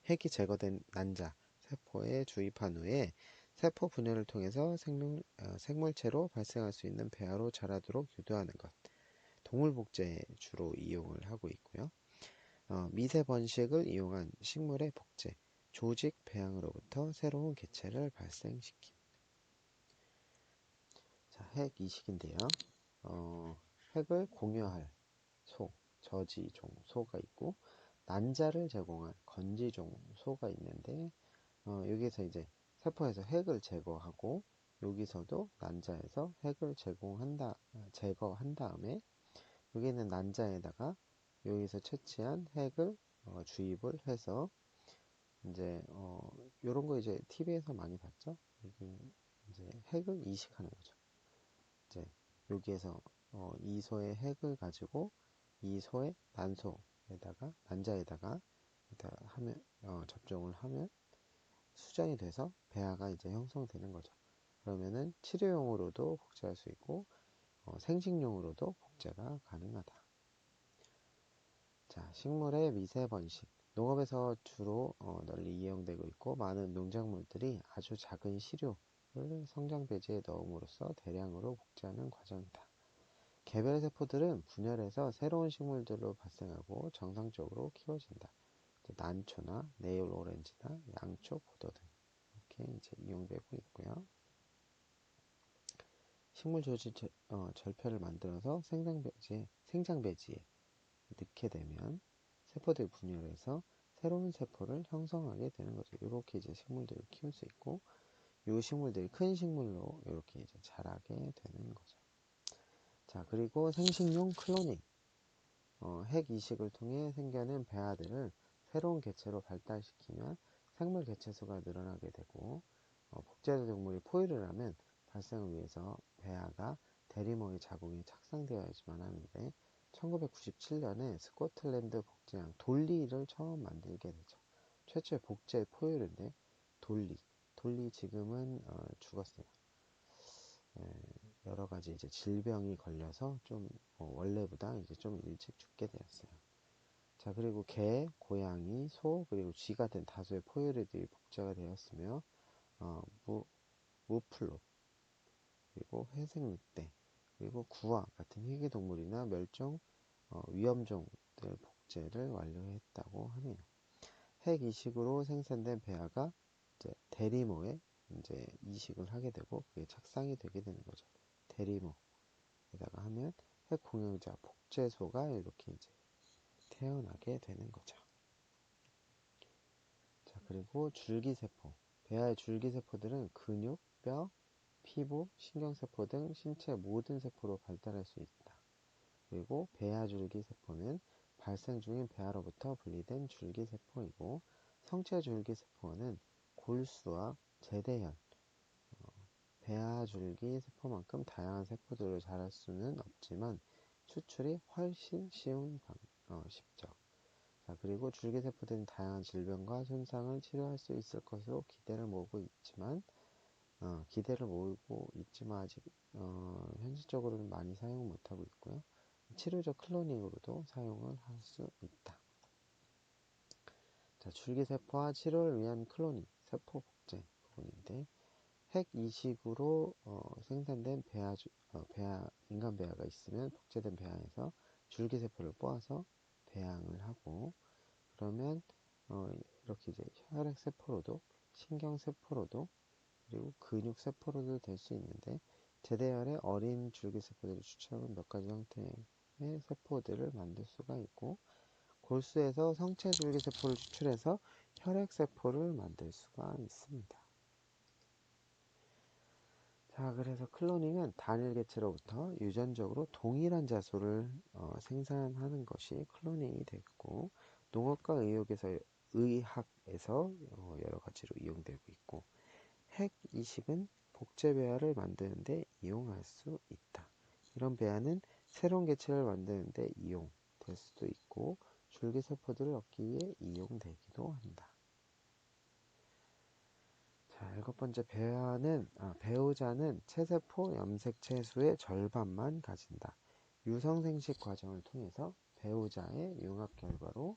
Speaker 1: 핵이 제거된 난자, 세포에 주입한 후에 세포 분열을 통해서 생물체로 발생할 수 있는 배아로 자라도록 유도하는 것. 동물 복제에 주로 이용을 하고 있고요. 미세 번식을 이용한 식물의 복제, 조직 배양으로부터 새로운 개체를 발생시킴. 자, 핵 이식인데요. 핵을 공유할 소, 저지종 소가 있고 난자를 제공한 건지종 소가 있는데 여기서 이제 세포에서 핵을 제거하고 여기서도 난자에서 핵을 제거한 다음에 여기는 난자에다가 여기서 채취한 핵을 주입을 해서 이제 요런 거 이제 TV에서 많이 봤죠? 여기 이제 핵을 이식하는 거죠. 이제 여기에서 이 소의 핵을 가지고 이 소의 난자에다가 하면 접종을 하면 수정이 돼서 배아가 이제 형성되는 거죠. 그러면은 치료용으로도 복제할 수 있고 생식용으로도 복제가 가능하다. 자, 식물의 미세 번식. 농업에서 주로 널리 이용되고 있고 많은 농작물들이 아주 작은 시료를 성장배지에 넣음으로써 대량으로 복제하는 과정이다. 개별 세포들은 분열해서 새로운 식물들로 발생하고 정상적으로 키워진다. 난초나 네일 오렌지나 양초, 포도 등 이렇게 이제 이용되고 있고요. 식물 조직 절편을 만들어서 생장배지에 넣게 되면 세포들이 분열해서 새로운 세포를 형성하게 되는 거죠. 이렇게 이제 식물들을 키울 수 있고, 이 식물들이 큰 식물로 이렇게 이제 자라게 되는 거죠. 자, 그리고 생식용 클로닝. 핵 이식을 통해 생겨난 배아들을 새로운 개체로 발달시키면 생물 개체수가 늘어나게 되고, 복제된 동물이 포유를 하면 발생을 위해서 배아가 대리모의 자궁에 착상되어야지만 하는데 1997년에 스코틀랜드 복제양 돌리를 처음 만들게 되죠. 최초의 복제 포유류인데 돌리 지금은 죽었어요. 여러 가지 이제 질병이 걸려서 좀 원래보다 이제 좀 일찍 죽게 되었어요. 자, 그리고 개, 고양이, 소, 그리고 쥐 같은 다수의 포유류들이 복제가 되었으며 무플롯, 그리고 회색 늑대, 그리고 구아 같은 희귀동물이나 멸종 위험종들 복제를 완료했다고 하네요. 핵 이식으로 생산된 배아가 이제 대리모에 이제 이식을 하게 되고 그게 착상이 되게 되는 거죠. 대리모에다가 하면 핵 공유자 복제소가 이렇게 이제 태어나게 되는 거죠. 자, 그리고 줄기세포. 배아의 줄기세포들은 근육, 뼈, 피부, 신경세포 등 신체 모든 세포로 발달할 수 있다. 그리고 배아줄기 세포는 발생 중인 배아로부터 분리된 줄기세포이고, 성체줄기 세포는 골수와 제대현, 배아줄기 세포만큼 다양한 세포들을 자랄 수는 없지만 추출이 훨씬 쉽죠. 자, 그리고 줄기세포들은 다양한 질병과 손상을 치료할 수 있을 것으로 기대를 모으고 있지만 아직 현실적으로는 많이 사용 못하고 있고요. 치료적 클로닝으로도 사용을 할 수 있다. 자, 줄기세포와 치료를 위한 클로닝, 세포 복제 부분인데, 핵 이식으로 생산된 인간 배아가 있으면 복제된 배아에서 줄기세포를 뽑아서 배양을 하고, 그러면 이렇게 이제 혈액세포로도, 신경세포로도, 그리고 근육세포로도 될 수 있는데, 제대열의 어린 줄기세포들을 추출하면 몇 가지 형태의 세포들을 만들 수가 있고, 골수에서 성체 줄기세포를 추출해서 혈액세포를 만들 수가 있습니다. 자, 그래서 클로닝은 단일 개체로부터 유전적으로 동일한 자소를 생산하는 것이 클로닝이 되고, 농업과 의학에서 여러 가지로 이용되고 있고, 핵 이식은 복제 배아를 만드는데 이용할 수 있다. 이런 배아는 새로운 개체를 만드는데 이용될 수도 있고, 줄기세포들을 얻기 위해 이용되기도 한다. 자, 7번째, 배우자는 체세포 염색체 수의 절반만 가진다. 유성생식 과정을 통해서 배우자의 융합 결과로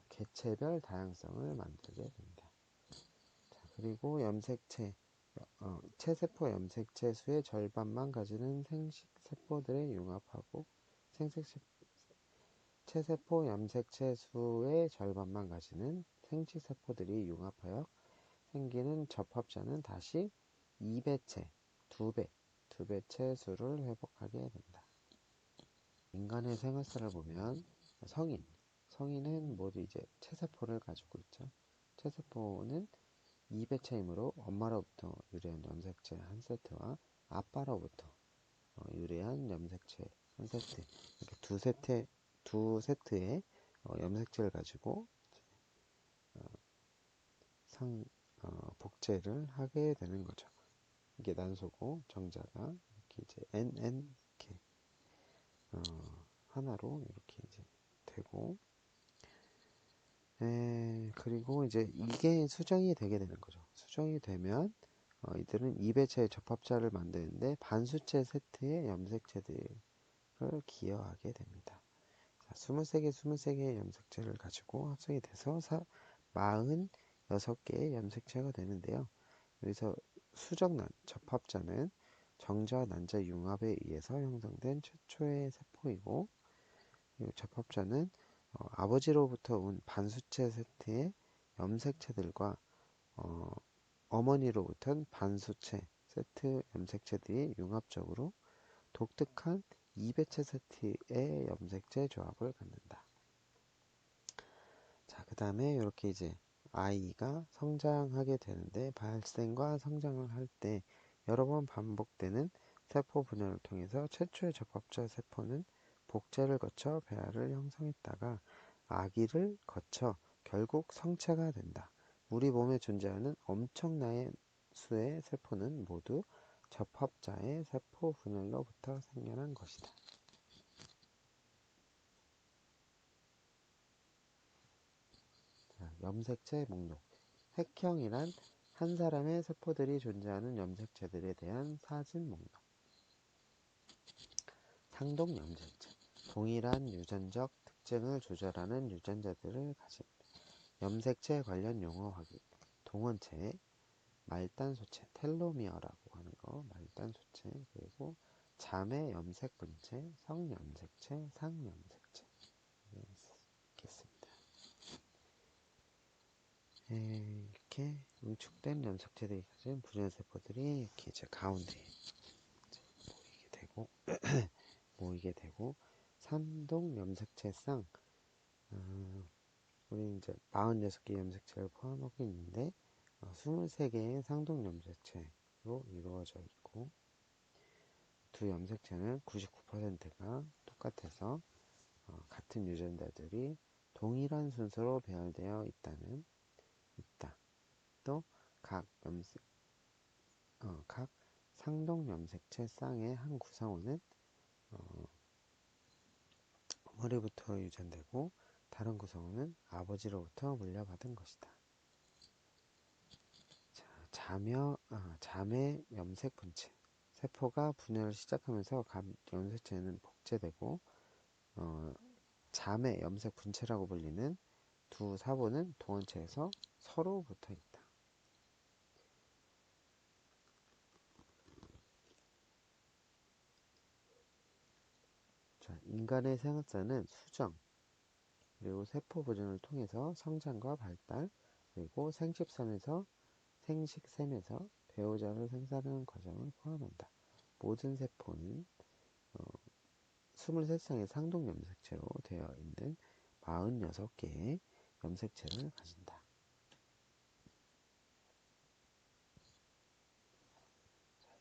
Speaker 1: 개체별 다양성을 만들게 된다. 자, 그리고 체세포 염색체 수의 절반만 가지는 생식세포들의 융합하고 체세포 염색체 수의 절반만 가지는 생식세포들이 융합하여 생기는 접합자는 다시 2배체, 2배체 수를 회복하게 된다. 인간의 생활사를 보면 성인은 모두 이제 체세포를 가지고 있죠. 체세포는 2배체이므로 엄마로부터 유래한 염색체 한 세트와 아빠로부터 유래한 염색체 한 세트, 이렇게 두 세트의 염색체를 가지고 복제를 하게 되는 거죠. 이게 난소고 정자가 이렇게 이제 이렇게 하나로 이렇게 이제 되고, 그리고 이제 이게 수정이 되게 되는 거죠. 수정이 되면 이들은 2배체의 접합자를 만드는데 반수체 세트의 염색체들을 기여하게 됩니다. 자, 23개의 염색체를 가지고 합성이 돼서 46개의 염색체가 되는데요. 여기서 접합자는 정자 난자 융합에 의해서 형성된 최초의 세포이고, 접합자는 아버지로부터 온 반수체 세트의 염색체들과 어머니로부터는 반수체 세트 염색체들이 융합적으로 독특한 2배체 세트의 염색체 조합을 갖는다. 자, 그 다음에 이렇게 이제 아이가 성장하게 되는데, 발생과 성장을 할 때 여러 번 반복되는 세포 분열을 통해서 최초의 접합자 세포는 복제를 거쳐 배아를 형성했다가 아기를 거쳐 결국 성체가 된다. 우리 몸에 존재하는 엄청나의 수의 세포는 모두 접합자의 세포 분열로부터 생겨난 것이다. 자, 염색체 목록. 핵형이란 한 사람의 세포들이 존재하는 염색체들에 대한 사진 목록. 상동 염색체. 동일한 유전적 특징을 조절하는 유전자들을 가진 염색체 관련 용어 확인. 동원체, 말단소체, 텔로미어라고 하는 거, 말단소체, 그리고 자매 염색 분체, 성염색체, 상염색체. 있겠습니다. 이렇게 응축된 염색체들이 가진 분열세포들이 이렇게 이제 가운데 모이게 되고 상동 염색체상, 우리 이제 46개 염색체를 포함하고 있는데 23개의 상동 염색체로 이루어져 있고, 되고, 두 염색체는 99%가 똑같아서 같은 유전자들이 동일한 순서로 배열되어 있다. 또 각 상동 염색체 쌍의 한 구성원은 어머니부터 유전되고 다른 구성원은 아버지로부터 물려받은 것이다. 자매 염색 분체. 세포가 분열을 시작하면서 각 염색체는 복제되고 자매 염색 분체라고 불리는 두 사본은 동원체에서 서로 붙어 있다. 자, 인간의 생활사는 수정, 그리고 세포 보존을 통해서 성장과 발달, 그리고 생식샘에서 배우자를 생산하는 과정을 포함한다. 모든 세포는 23쌍의 상동 염색체로 되어 있는 46개의 염색체를 가진다.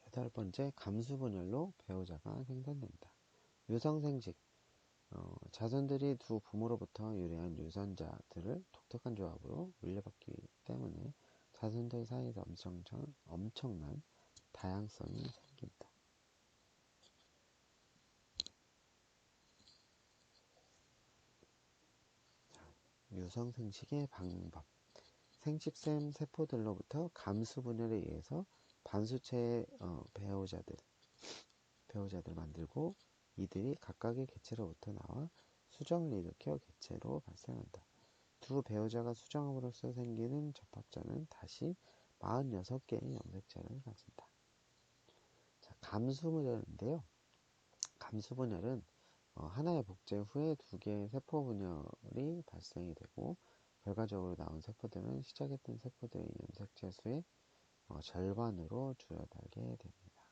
Speaker 1: 여덟 번째, 감수분열로 배우자가 생산된다. 유성생식, 자손들이 두 부모로부터 유래한 유전자들을 독특한 조합으로 물려받기 때문에 자손들 사이에서 엄청난 다양성이 생긴다. 유성생식의 방법. 생식샘 세포들로부터 감수분열에 의해서 반수체의 배우자들 만들고 이들이 각각의 개체로부터 나와 수정을 일으켜 개체로 발생한다. 두 배우자가 수정함으로써 생기는 접합자는 다시 46개의 염색체를 가진다. 자, 감수분열인데요. 감수분열은 하나의 복제 후에 두 개의 세포 분열이 발생이 되고 결과적으로 나온 세포들은 시작했던 세포들의 염색체 수의 절반으로 줄어들게 됩니다.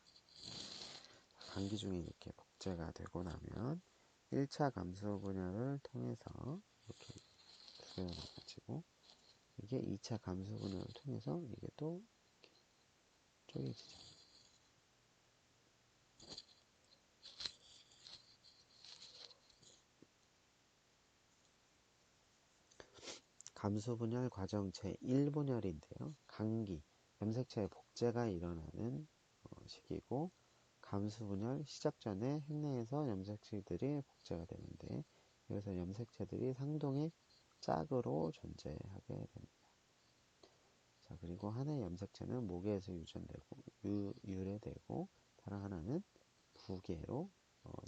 Speaker 1: 감기 중에 이렇게 복제가 되고 나면 1차 감수분열을 통해서 이렇게 두 개가 나눠지고 이게 2차 감수분열을 통해서 이게 또 이렇게 쪼개지죠. 감수분열 과정 제1분열인데요. 감기, 염색체의 복제가 일어나는 시기고 감수분열 시작 전에 핵내에서 염색체들이 복제가 되는데 여기서 염색체들이 상동의 짝으로 존재하게 됩니다. 자, 그리고 하나의 염색체는 모계에서 유래되고 다른 하나는 부계로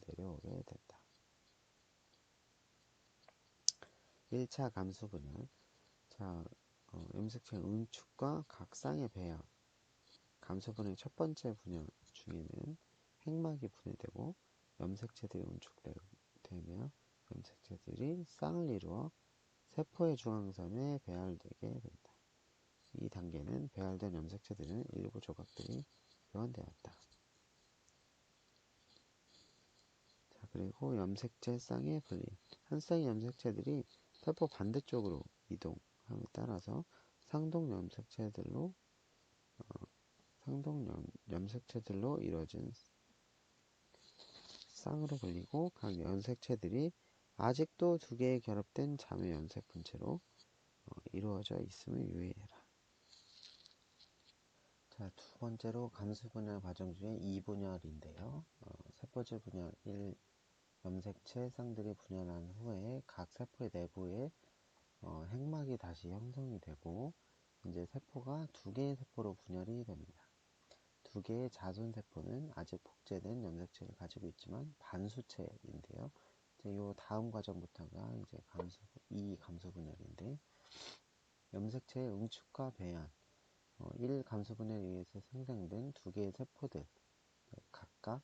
Speaker 1: 내려오게 된다. 1차 감수분열. 자, 염색체 응축과 각상의 배열. 감수분열의 첫 번째 분열 중에는 핵막이 분해되고 염색체들이 응축되며 염색체들이 쌍을 이루어 세포의 중앙선에 배열되게 된다. 이 단계는 배열된 염색체들은 일부 조각들이 교환되었다. 자, 그리고 염색체 쌍의 분리. 한 쌍의 염색체들이 세포 반대쪽으로 이동함에 따라서 상동 염색체들로 이루어진 쌍으로 불리고 각 염색체들이 아직도 두 개의 결합된 자매 염색 분체로 이루어져 있음을 유의해라. 자, 두 번째로 감수분열 과정 중에 2분열인데요. 세포질 분열 1, 염색체 쌍들이 분열한 후에 각 세포의 내부에 핵막이 다시 형성이 되고 이제 세포가 두 개의 세포로 분열이 됩니다. 두 개의 자손 세포는 아직 복제된 염색체를 가지고 있지만 반수체인데요. 이제 요 다음 과정부터가 이제 감수분열인데 염색체의 응축과 배양 1 감수분열에 의해서 생성된 두 개의 세포들 각각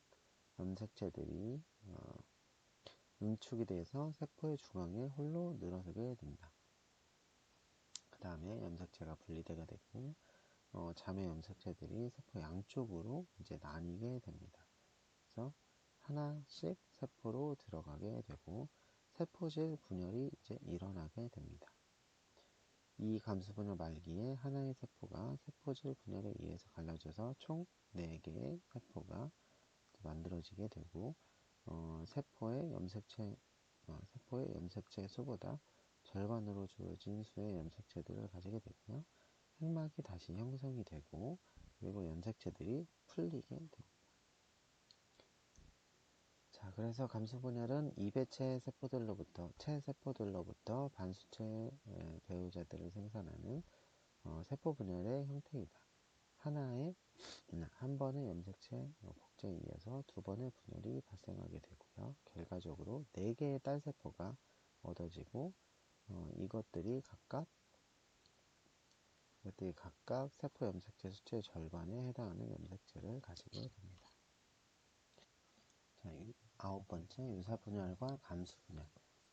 Speaker 1: 염색체들이 응축이 돼서 세포의 중앙에 홀로 늘어서게 됩니다. 그 다음에 염색체가 분리되게 되고 자매 염색체들이 세포 양쪽으로 이제 나뉘게 됩니다. 그래서 하나씩 세포로 들어가게 되고 세포질 분열이 이제 일어나게 됩니다. 이 감수 분열 말기에 하나의 세포가 세포질 분열에 의해서 갈라져서 총 4개의 세포가 만들어지게 되고, 세포의 염색체 수보다 절반으로 줄어진 수의 염색체들을 가지게 되고요. 핵막이 다시 형성이 되고, 그리고 염색체들이 풀리게 됩니다. 자, 그래서 감수 분열은 이배체 체세포들로부터 반수체 배우자들을 생산하는 세포 분열의 형태이다. 한 번의 염색체 복제에 이어서 2번의 분열이 발생하게 되고요. 결과적으로 4개의 딸세포가 얻어지고, 이것들이 각각 세포 염색체 수치의 절반에 해당하는 염색체를 가지게 됩니다. 자, 9번째 유사분열과 감수분열.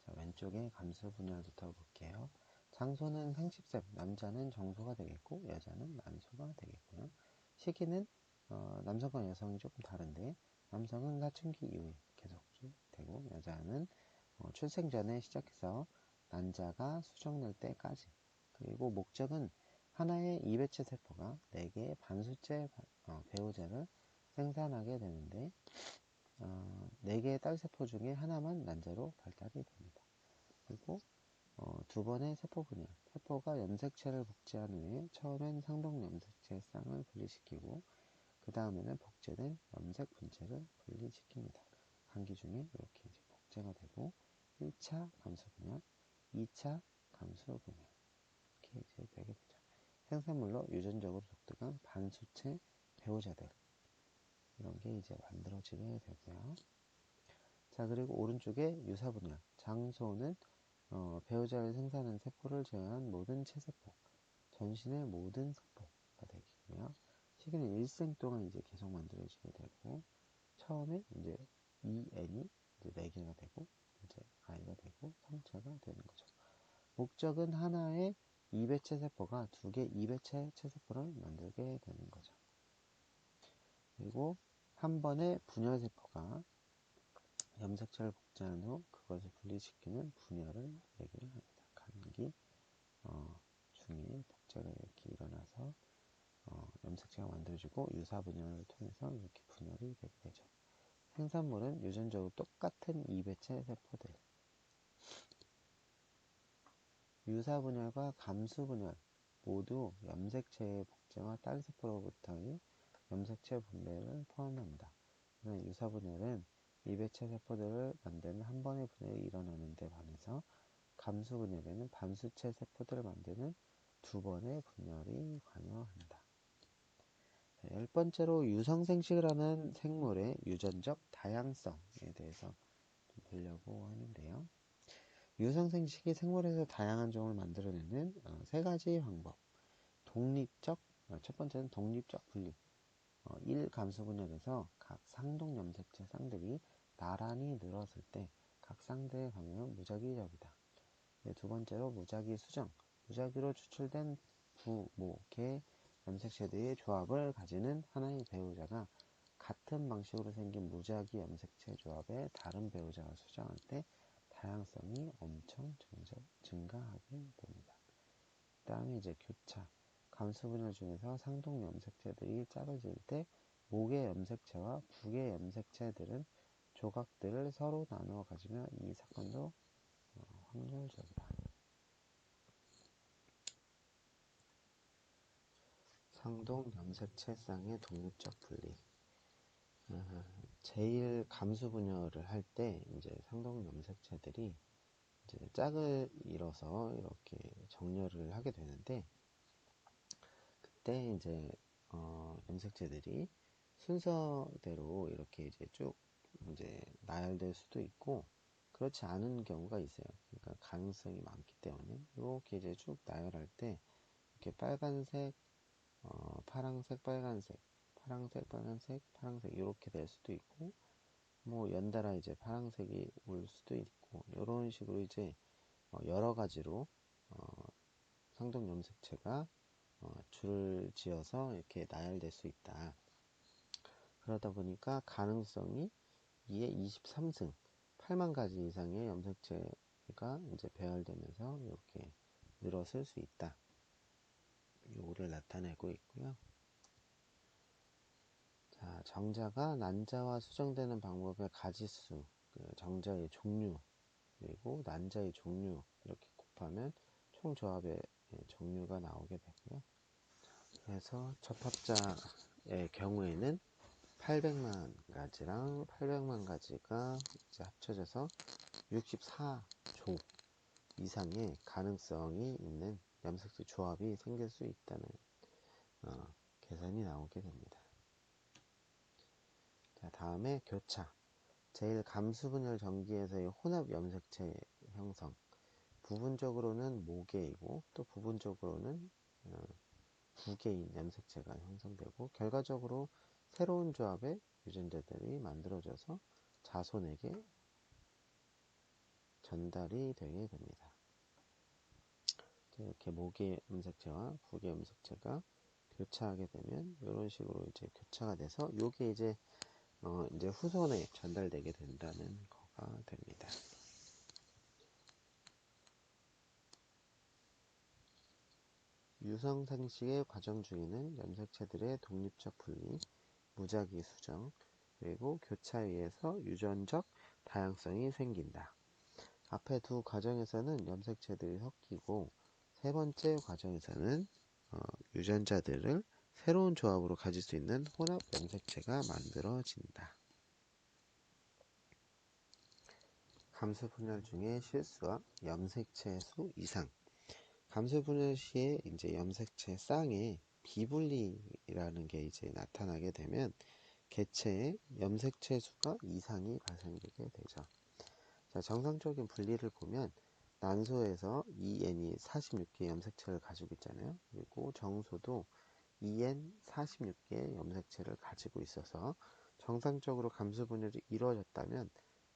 Speaker 1: 자, 왼쪽에 감수분열부터 볼게요. 장소는 생식셈, 남자는 정소가 되겠고 여자는 남소가 되겠고요. 시기는 남성과 여성이 조금 다른데, 남성은 사춘기 이후에 계속 되고, 여자는 출생 전에 시작해서 난자가 수정될 때까지. 그리고 목적은 하나의 이배체 세포가 4개의 반수체 배우자를 생산하게 되는데, 4개의 딸세포 중에 하나만 난자로 발달이 됩니다. 그리고 2번의 세포 분열. 세포가 염색체를 복제한 후에 처음엔 상동 염색체 쌍을 분리시키고, 그 다음에는 복제된 염색 분체를 분리시킵니다. 간기 중에 이렇게 이제 복제가 되고, 1차 감수 분열, 2차 감수 분열, 이렇게 이제 되게 되죠. 생산물로 유전적으로 독특한 반수체 배우자들, 이런 게 이제 만들어지게 되고요. 자, 그리고 오른쪽에 유사분열. 장소는 배우자를 생산하는 세포를 제외한 모든 체세포, 전신의 모든 세포가 되겠고요. 시기는 일생 동안 이제 계속 만들어지게 되고, 처음에 이제 EN이 이제 4개가 되고, 이제 I가 되고, 성체가 되는 거죠. 목적은 하나의 이배체 세포가 2개 이배체 체세포를 만들게 되는 거죠. 그리고 한 번의 분열 세포가 염색체를 복제한 후 그것을 분리시키는 분열을 얘기를 합니다. 간기 중에 복제가 이렇게 일어나서 염색체가 만들어지고, 유사분열을 통해서 이렇게 분열이 되게 되죠. 생산물은 유전적으로 똑같은 이배체 세포들. 유사분열과 감수분열 모두 염색체의 복제와 딸세포로부터의 염색체 분배를 포함합니다. 그러나 유사분열은 이배체 세포들을 만드는 한 번의 분열이 일어나는 데 반해서, 감수분열에는 반수체 세포들을 만드는 2번의 분열이 관여한다. 10번째로 유성생식을 하는 생물의 유전적 다양성에 대해서 좀 보려고 하는데요. 유성생식이 생물에서 다양한 종을 만들어내는 3가지 방법. 첫 번째는 독립적 분리. 1감수분열에서 각 상동 염색체 쌍들이 나란히 늘었을 때 각 쌍들의 감염은 무작위적이다. 두 번째로 무작위 수정. 무작위로 추출된 부, 모, 개 염색체들의 조합을 가지는 하나의 배우자가 같은 방식으로 생긴 무작위 염색체 조합의 다른 배우자와 수정할 때 다양성이 엄청 증가하게 됩니다. 그 다음에 이제 교차. 감수분열 중에서 상동 염색체들이 작아질 때 모계 염색체와 부계 염색체들은 조각들을 서로 나누어 가지며, 이 사건도 확률적이다. 상동 염색체 쌍의 독립적 분리. 제일 감수 분열을 할 때 이제 상동 염색체들이 이제 짝을 이뤄서 이렇게 정렬을 하게 되는데, 그때 이제 염색체들이 순서대로 이렇게 이제 쭉 이제 나열될 수도 있고, 그렇지 않은 경우가 있어요. 그러니까 가능성이 많기 때문에 이렇게 이제 쭉 나열할 때 이렇게 빨간색, 파랑색, 빨간색, 파랑색, 빨간색, 파랑색 이렇게 될 수도 있고, 뭐 연달아 이제 파랑색이 올 수도 있고, 이런 식으로 이제 여러 가지로 상동 염색체가 줄을 지어서 이렇게 나열될 수 있다. 그러다 보니까 가능성이 2의 23승, 8만 가지 이상의 염색체가 이제 배열되면서 이렇게 늘었을 수 있다. 요거를 나타내고 있고요. 자, 정자가 난자와 수정되는 방법의 가지수, 정자의 종류, 그리고 난자의 종류 이렇게 곱하면 총 조합의 종류가 나오게 되고요. 그래서 접합자의 경우에는 800만 가지랑 800만 가지가 이제 합쳐져서 64조 이상의 가능성이 있는 염색체 조합이 생길 수 있다는 계산이 나오게 됩니다. 자, 다음에 교차. 제일 감수분열 전기에서의 혼합 염색체 형성. 부분적으로는 모개이고 또 부분적으로는 부개인 염색체가 형성되고 결과적으로 새로운 조합의 유전자들이 만들어져서 자손에게 전달이 되게 됩니다. 이렇게 모개 염색체와 부개 염색체가 교차하게 되면 이런 식으로 이제 교차가 돼서 이게 이제 후손에 전달되게 된다는 거가 됩니다. 유성생식의 과정 중에는 염색체들의 독립적 분리, 무작위 수정, 그리고 교차에 의해서 유전적 다양성이 생긴다. 앞에 두 과정에서는 염색체들이 섞이고 세 번째 과정에서는 유전자들을 새로운 조합으로 가질 수 있는 혼합 염색체가 만들어진다. 감수분열 중에 실수와 염색체 수 이상. 감수분열 시에 이제 염색체 쌍에 비분리라는 게 이제 나타나게 되면 개체에 염색체 수가 이상이 발생되게 되죠. 자, 정상적인 분리를 보면 난소에서 EN이 46개의 염색체를 가지고 있잖아요. 그리고 정소도 EN 46개의 염색체를 가지고 있어서 정상적으로 감수분열이 이루어졌다면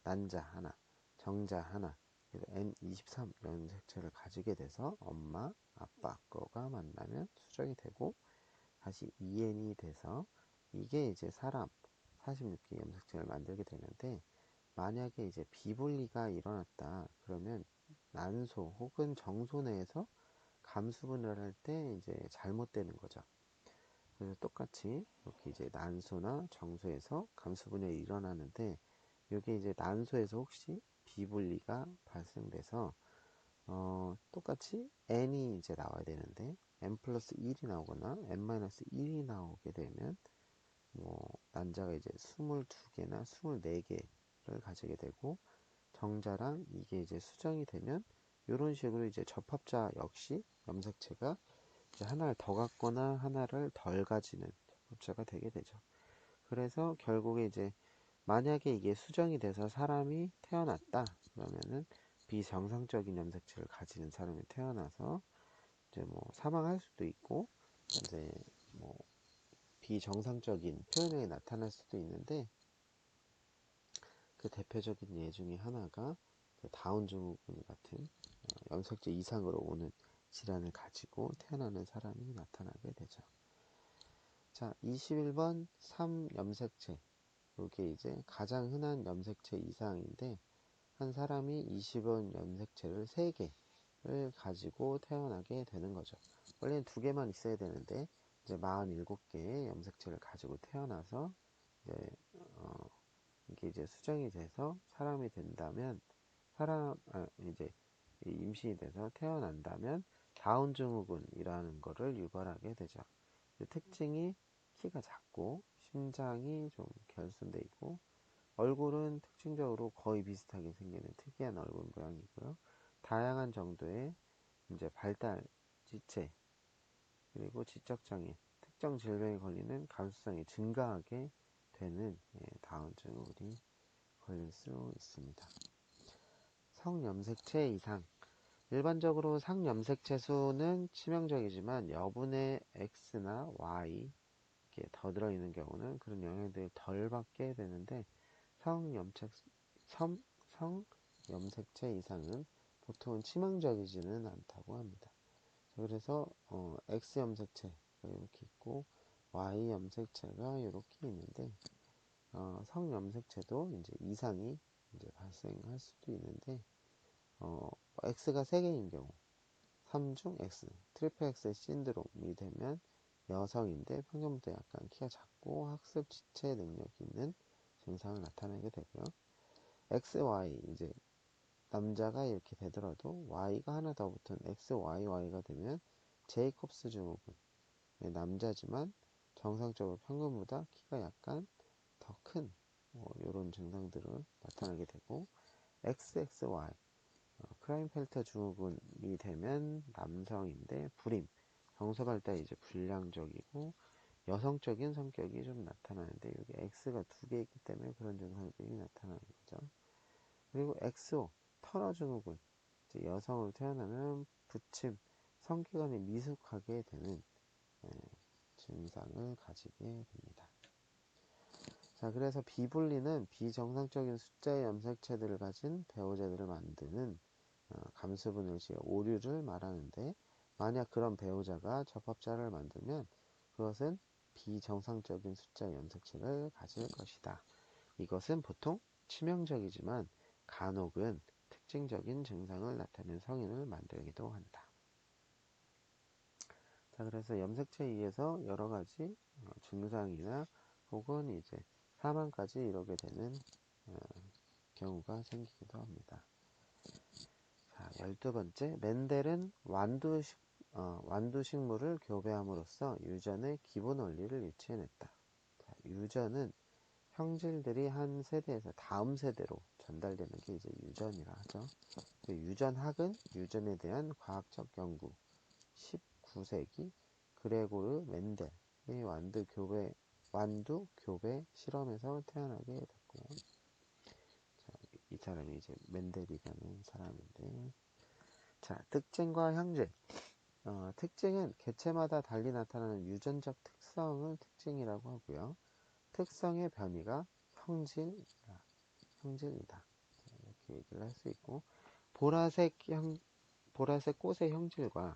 Speaker 1: 난자 하나, 정자 하나, 그리고 N23 염색체를 가지게 돼서 엄마, 아빠 거가 만나면 수정이 되고 다시 EN이 돼서 이게 이제 사람 46개 염색체를 만들게 되는데 만약에 이제 비분리가 일어났다 그러면 난소 혹은 정소 내에서 감수분열할 때 이제 잘못되는 거죠. 그래서 똑같이 이렇게 이제 난소나 정소에서 감수분열이 일어나는데 이게 이제 난소에서 혹시 비분리가 발생돼서 똑같이 n이 이제 나와야 되는데 n 플러스 1이 나오거나 n 마이너스 1이 나오게 되면 난자가 이제 22개나 24개를 가지게 되고 정자랑 이게 이제 수정이 되면 이런 식으로 이제 접합자 역시 염색체가 이제 하나를 더 갖거나 하나를 덜 가지는 접합자가 되게 되죠. 그래서 결국에 이제 만약에 이게 수정이 돼서 사람이 태어났다 그러면은 비정상적인 염색체를 가지는 사람이 태어나서 이제 사망할 수도 있고 이제 비정상적인 표현이 나타날 수도 있는데 그 대표적인 예 중에 하나가 그 다운 증후군 같은 염색체 이상으로 오는 질환을 가지고 태어나는 사람이 나타나게 되죠. 자, 21번 3염색체. 이게 이제 가장 흔한 염색체 이상인데 한 사람이 20원 염색체를 3개를 가지고 태어나게 되는 거죠. 원래는 2개만 있어야 되는데 이제 47개의 염색체를 가지고 태어나서 이제 이게 이제 수정이 돼서 사람이 된다면 이제 임신이 돼서 태어난다면 다운 증후군이라는 거를 유발하게 되죠. 특징이 키가 작고 심장이 좀 결손돼 있고 얼굴은 특징적으로 거의 비슷하게 생기는 특이한 얼굴 모양이고요. 다양한 정도의 이제 발달, 지체, 그리고 지적장애, 특정 질병에 걸리는 감수성이 증가하게 되는 다운 증후군이 걸릴 수 있습니다. 성염색체 이상. 일반적으로 상염색체 수는 치명적이지만 여분의 X나 Y 이렇게 더 들어있는 경우는 그런 영향들을 덜 받게 되는데 성염색체 이상은 보통은 치명적이지는 않다고 합니다. 그래서 X 염색체가 이렇게 있고 Y 염색체가 이렇게 있는데 성염색체도 이제 이상이 이제 발생할 수도 있는데 X가 3개인 경우 3중 X, 트리플 X 신드롬이 되면 여성인데 평균보다 약간 키가 작고 학습 지체 능력이 있는 증상을 나타내게 되고요. XY, 이제 남자가 이렇게 되더라도 Y가 하나 더 붙은 XYY가 되면 제이콥스 증후군, 남자지만 정상적으로 평균보다 키가 약간 더 큰 이런 증상들을 나타나게 되고, XXY, 크라인펠터 증후군이 되면 남성인데 불임, 정서 발달이 이제 불량적이고 여성적인 성격이 좀 나타나는데, 여기 X가 두 개 있기 때문에 그런 증상들이 나타나는 거죠. 그리고 XO, 터너 증후군, 이제 여성으로 태어나면 부침, 성기관이 미숙하게 되는 증상을 가지게 됩니다. 자, 그래서 비분리는 비정상적인 숫자의 염색체들을 가진 배우자들을 만드는 감수분열시의 오류를 말하는데, 만약 그런 배우자가 접합자를 만들면 그것은 비정상적인 숫자의 염색체를 가질 것이다. 이것은 보통 치명적이지만 간혹은 특징적인 증상을 나타내는 성인을 만들기도 한다. 자, 그래서 염색체에 의해서 여러 가지 증상이나 혹은 이제 사망까지 이르게 되는 경우가 생기기도 합니다. 자, 12번째, 멘델은 완두식물을 교배함으로써 유전의 기본 원리를 유추해냈다. 자, 유전은 형질들이 한 세대에서 다음 세대로 전달되는 게 이제 유전이라 하죠. 유전학은 유전에 대한 과학적 연구, 19세기 그레고르 멘델의 완두 교배 실험에서 태어나게 됐고요. 자, 이 사람이 이제 멘델이라는 사람인데, 자, 특징과 형질. 특징은 개체마다 달리 나타나는 유전적 특성을 특징이라고 하고요. 특성의 변이가 형질이다. 이렇게 얘기를 할 수 있고, 보라색 꽃의 형질과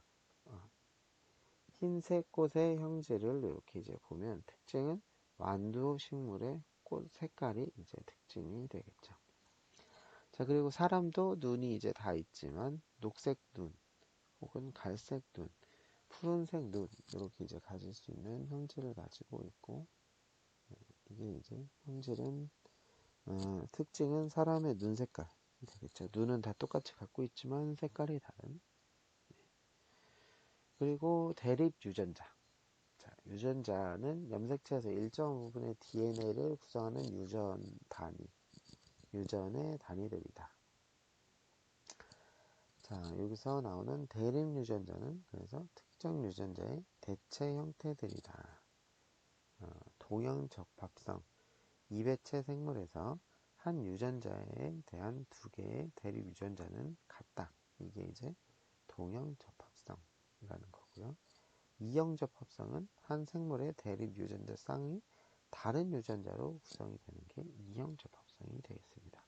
Speaker 1: 흰색 꽃의 형질을 이렇게 이제 보면 특징은 완두 식물의 꽃 색깔이 이제 특징이 되겠죠. 자, 그리고 사람도 눈이 이제 다 있지만 녹색 눈 혹은 갈색 눈, 푸른색 눈 이렇게 이제 가질 수 있는 형질을 가지고 있고, 이게 이제 형질은 특징은 사람의 눈 색깔이 되겠죠. 눈은 다 똑같이 갖고 있지만 색깔이 다른. 그리고 대립 유전자. 자, 유전자는 염색체에서 일정 부분의 DNA를 구성하는 유전의 단위들이다. 자, 여기서 나오는 대립 유전자는 그래서 특정 유전자의 대체 형태들이다. 동형 적합성, 이배체 생물에서 한 유전자에 대한 두 개의 대립 유전자는 같다. 이게 이제 동형 접합성이라는 거고요. 이형 접합성은 한 생물의 대립 유전자 쌍이 다른 유전자로 구성이 되는 게 이형 접합성이 되겠습니다.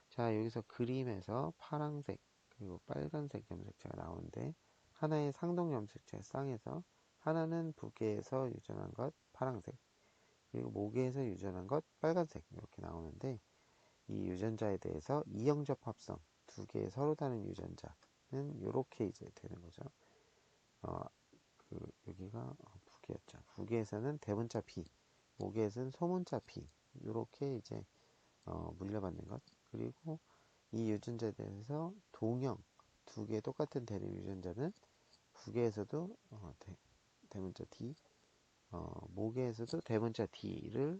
Speaker 1: 자, 여기서 그림에서 파란색 그리고 빨간색 염색체가 나오는데, 하나의 상동 염색체 쌍에서 하나는 부계에서 유전한 것 파란색, 그리고 모계에서 유전한 것 빨간색 이렇게 나오는데, 이 유전자에 대해서 이형 접합성 두 개의 서로 다른 유전자는 이렇게 이제 되는 거죠. 여기가 부계였죠. 부계에서는 대문자 B, 모계에서는 소문자 B 이렇게 이제 물려받는 것. 그리고 이 유전자에 대해서 동형 두 개의 똑같은 대립 유전자는 부계에서도 대문자 D, 모계에서도 대문자 D를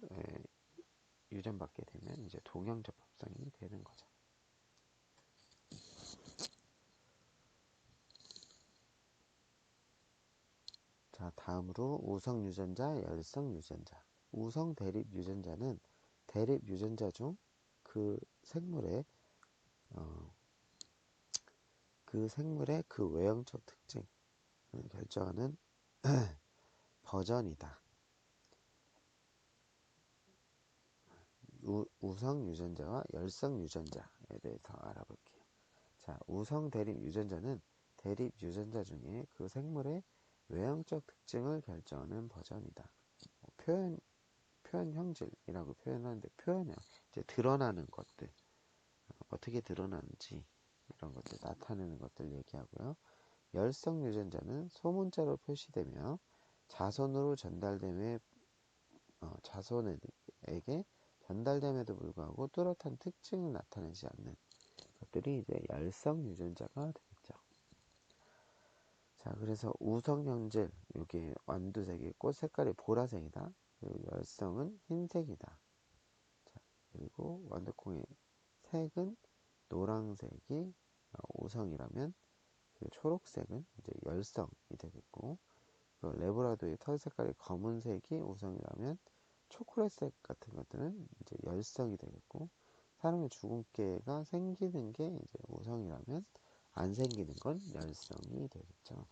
Speaker 1: 유전받게 되면 이제 동형 접합성이 되는 거죠. 자, 다음으로 우성 유전자, 열성 유전자. 우성 대립 유전자는 대립 유전자 중 그 생물의 그 외형적 특징을 결정하는 버전이다. 우성 유전자와 열성 유전자에 대해서 알아볼게요. 자, 우성 대립 유전자는 대립 유전자 중에 그 생물의 외형적 특징을 결정하는 버전이다. 표현 형질이라고 표현하는데, 표현은 이제 드러나는 것들, 어떻게 드러나는지 이런 것들 나타내는 것들 얘기하고요. 열성 유전자는 소문자로 표시되며 자손으로 전달됨에 자손에게 전달됨에도 불구하고 뚜렷한 특징을 나타내지 않는 것들이 이제 열성 유전자가 되겠죠. 자, 그래서 우성 형질, 이게 완두색이 꽃 색깔이 보라색이다. 그리고 열성은 흰색이다. 자, 그리고 완두콩의 색은 노란색이 우성이라면 그 초록색은 이제 열성이 되겠고, 그 레브라도의 털 색깔이 검은색이 우성이라면 초콜릿색 같은 것들은 이제 열성이 되겠고, 사람의 주근깨가 생기는 게 이제 우성이라면 안 생기는 건 열성이 되겠죠.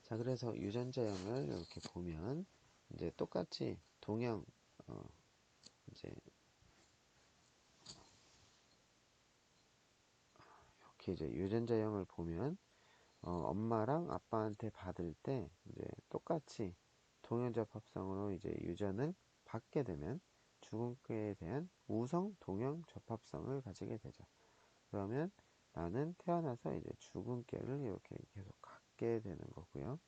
Speaker 1: 자, 그래서 유전자형을 이렇게 보면 이제 똑같이 동형 이제 이렇게 이제 유전자형을 보면 엄마랑 아빠한테 받을 때 이제 똑같이 동형접합성으로 이제 유전을 받게 되면 주근깨에 대한 우성 동형 접합성을 가지게 되죠. 그러면 나는 태어나서 이제 주근깨를 이렇게 계속 갖게 되는 거고요.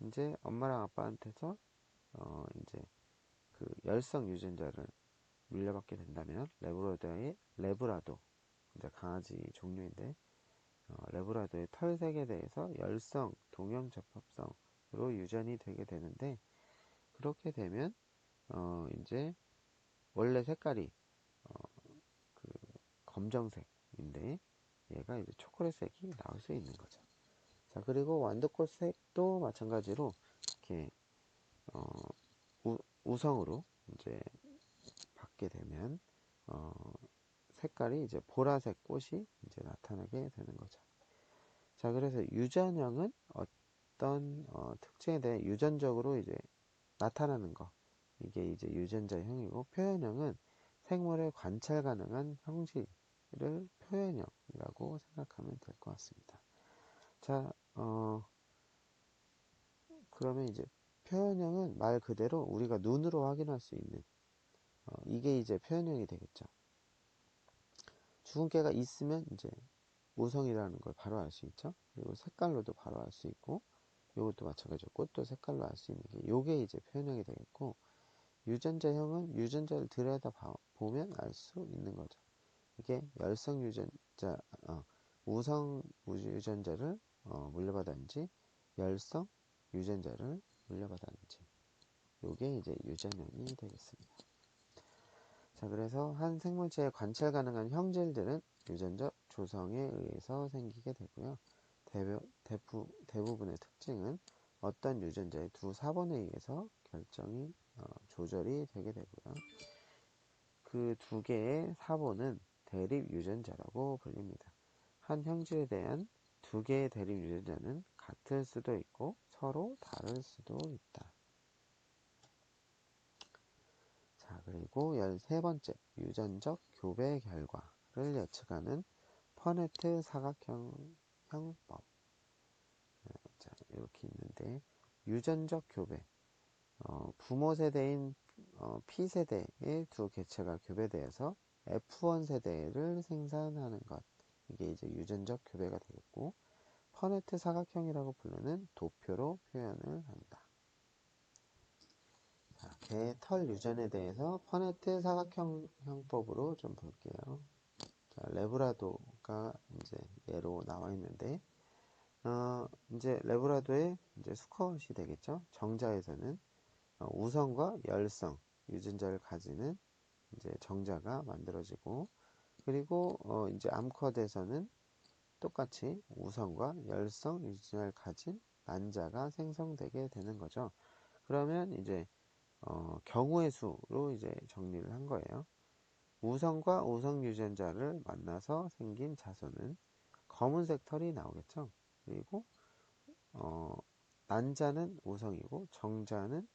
Speaker 1: 이제 엄마랑 아빠한테서 이제 그 열성 유전자를 물려받게 된다면 레브라도 이제 강아지 종류인데 레브라도의 털색에 대해서 열성 동형 접합성으로 유전이 되게 되는데 그렇게 되면 이제 원래 색깔이 어, 그 검정색인데 얘가 이제 초콜릿색이 나올 수 있는 거죠. 자, 그리고 완두꽃색도 마찬가지로 이렇게 어, 우성으로 이제 받게 되면 어, 색깔이 이제 보라색 꽃이 이제 나타나게 되는 거죠. 자, 그래서 유전형은 어떤 특징에 대해 유전적으로 이제 나타나는 거. 이게 이제 유전자형이고 표현형은 생물의 관찰 가능한 형질을 표현형이라고 생각하면 될 것 같습니다. 자, 그러면 이제 표현형은 말 그대로 우리가 눈으로 확인할 수 있는 이게 이제 표현형이 되겠죠. 주근깨가 있으면 이제 우성이라는 걸 바로 알 수 있죠. 그리고 색깔로도 바로 알 수 있고 이것도 마찬가지로 꽃도 색깔로 알 수 있는 게 요게 이제 표현형이 되겠고 유전자형은 유전자를 들여다 보면 알 수 있는 거죠. 이게 열성 유전자, 우성 유전자를 물려받았는지 열성 유전자를 물려받았는지 요게 이제 유전형이 되겠습니다. 자, 그래서 한 생물체의 관찰 가능한 형질들은 유전적 조성에 의해서 생기게 되고요. 대부분의 특징은 어떤 유전자의 두 사본에 의해서 조절이 되게 되고요. 그 두 개의 사본은 대립 유전자라고 불립니다. 한 형질에 대한 두 개의 대립 유전자는 같을 수도 있고 서로 다를 수도 있다. 자, 그리고 13번째, 유전적 교배 결과를 예측하는 퍼네트 사각형법. 자, 이렇게 있는데, 유전적 교배. 부모 세대인 P세대의 두 개체가 교배되어서 F1 세대를 생산하는 것. 이게 이제 유전적 교배가 되겠고, 퍼네트 사각형이라고 부르는 도표로 표현을 한다. 자, 개털 유전에 대해서 퍼네트 사각형법으로 좀 볼게요. 자, 레브라도가 이제 예로 나와 있는데, 이제 레브라도의 이제 수컷이 되겠죠. 정자에서는 우성과 열성 유전자를 가지는 이제 정자가 만들어지고, 그리고 이제 암컷에서는 똑같이 우성과 열성 유전자를 가진 난자가 생성되게 되는 거죠. 그러면 이제 경우의 수로 이제 정리를 한 거예요. 우성과 우성 유전자를 만나서 생긴 자손은 검은색 털이 나오겠죠. 그리고 난자는 우성이고 정자는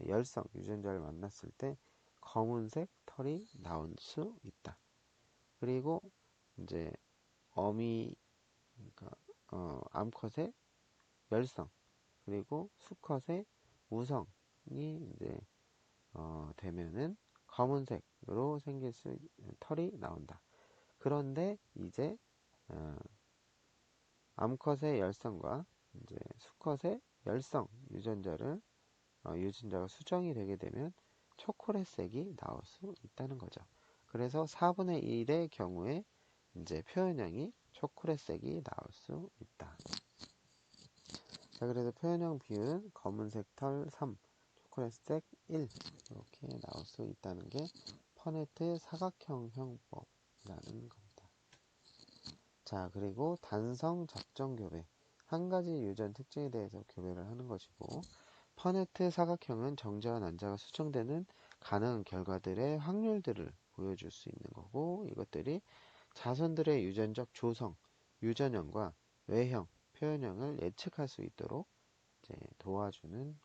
Speaker 1: 열성 유전자를 만났을 때 검은색 털이 나올 수 있다. 그리고 이제 어미 그러니까 암컷의 열성 그리고 수컷의 우성이 이제 되면은 검은색으로 털이 나온다. 그런데 이제 어, 암컷의 열성과 이제 수컷의 열성 유전자가 수정이 되게 되면 초콜릿색이 나올 수 있다는 거죠. 그래서 4분의 1의 경우에 이제 표현형이 초콜릿색이 나올 수 있다. 자, 그래서 표현형 비율은 검은색 털 3, 초콜릿색 1 이렇게 나올 수 있다는 게 퍼네트 사각형 형법이라는 겁니다. 자, 그리고 단성 잡종 교배. 한 가지 유전 특징에 대해서 교배를 하는 것이고, 퍼네트 사각형은 정자와 난자가 수정되는 가능한 결과들의 확률들을 보여줄 수 있는 거고, 이것들이 자손들의 유전적 조성, 유전형과 외형, 표현형을 예측할 수 있도록 이제 도와주는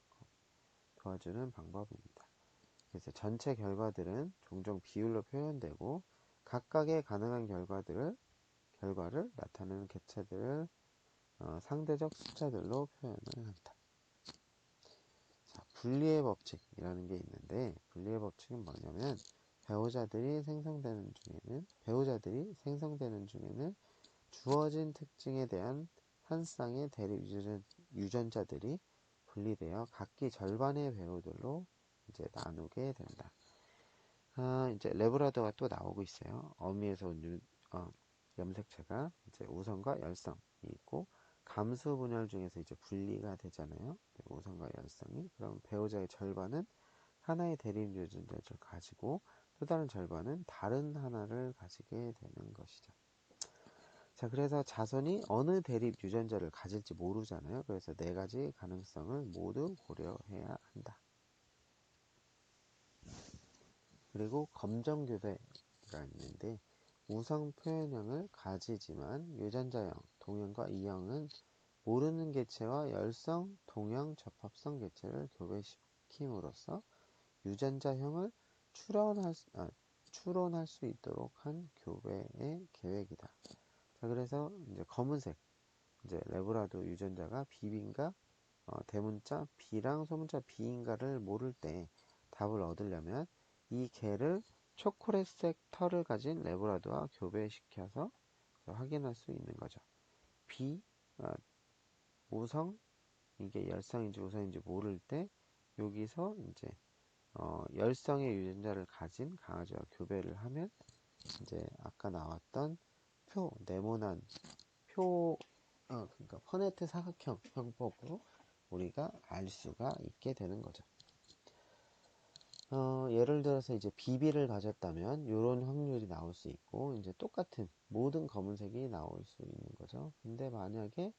Speaker 1: 방법입니다. 그래서 전체 결과들은 종종 비율로 표현되고, 각각의 가능한 결과를 나타내는 객체들을 상대적 숫자들로 표현을 한다. 자, 분리의 법칙이라는 게 있는데, 분리의 법칙은 뭐냐면 배우자들이 생성되는 중에는 주어진 특징에 대한 한 쌍의 대립 유전자들이 분리되어 각기 절반의 배우들로 이제 나누게 된다. 이제 레브라더가 또 나오고 있어요. 어미에서 온 염색체가 이제 우성과 열성이 있고, 감수 분열 중에서 이제 분리가 되잖아요. 우성과 열성이. 그럼 배우자의 절반은 하나의 대립 유전자를 가지고 또 다른 절반은 다른 하나를 가지게 되는 것이죠. 자, 그래서 자손이 어느 대립 유전자를 가질지 모르잖아요. 그래서 네 가지 가능성을 모두 고려해야 한다. 그리고 검정교배가 있는데, 우성 표현형을 가지지만 유전자형, 동형과 이형은 모르는 개체와 열성, 동형, 접합성 개체를 교배시킴으로써 유전자형을 추론할 수 있도록 한 교배의 계획이다. 자, 그래서 이제 검은색, 이제 레브라도 유전자가 B인가, 대문자 B랑 소문자 B인가를 모를 때 답을 얻으려면 이 개를 초콜릿색 털을 가진 레브라도와 교배시켜서 확인할 수 있는 거죠. B, 우성, 이게 열성인지 우성인지 모를 때 여기서 이제 열성의 유전자를 가진 강아지와 교배를 하면 이제 아까 나왔던 네모난 그러니까 퍼네트 사각형 형법으로 우리가 알 수가 있게 되는 거죠. 예를 들어서 이제 BB를 가졌다면 이런 확률이 나올 수 있고, 이제 똑같은 모든 검은색이 나올 수 있는 거죠. 근데 만약에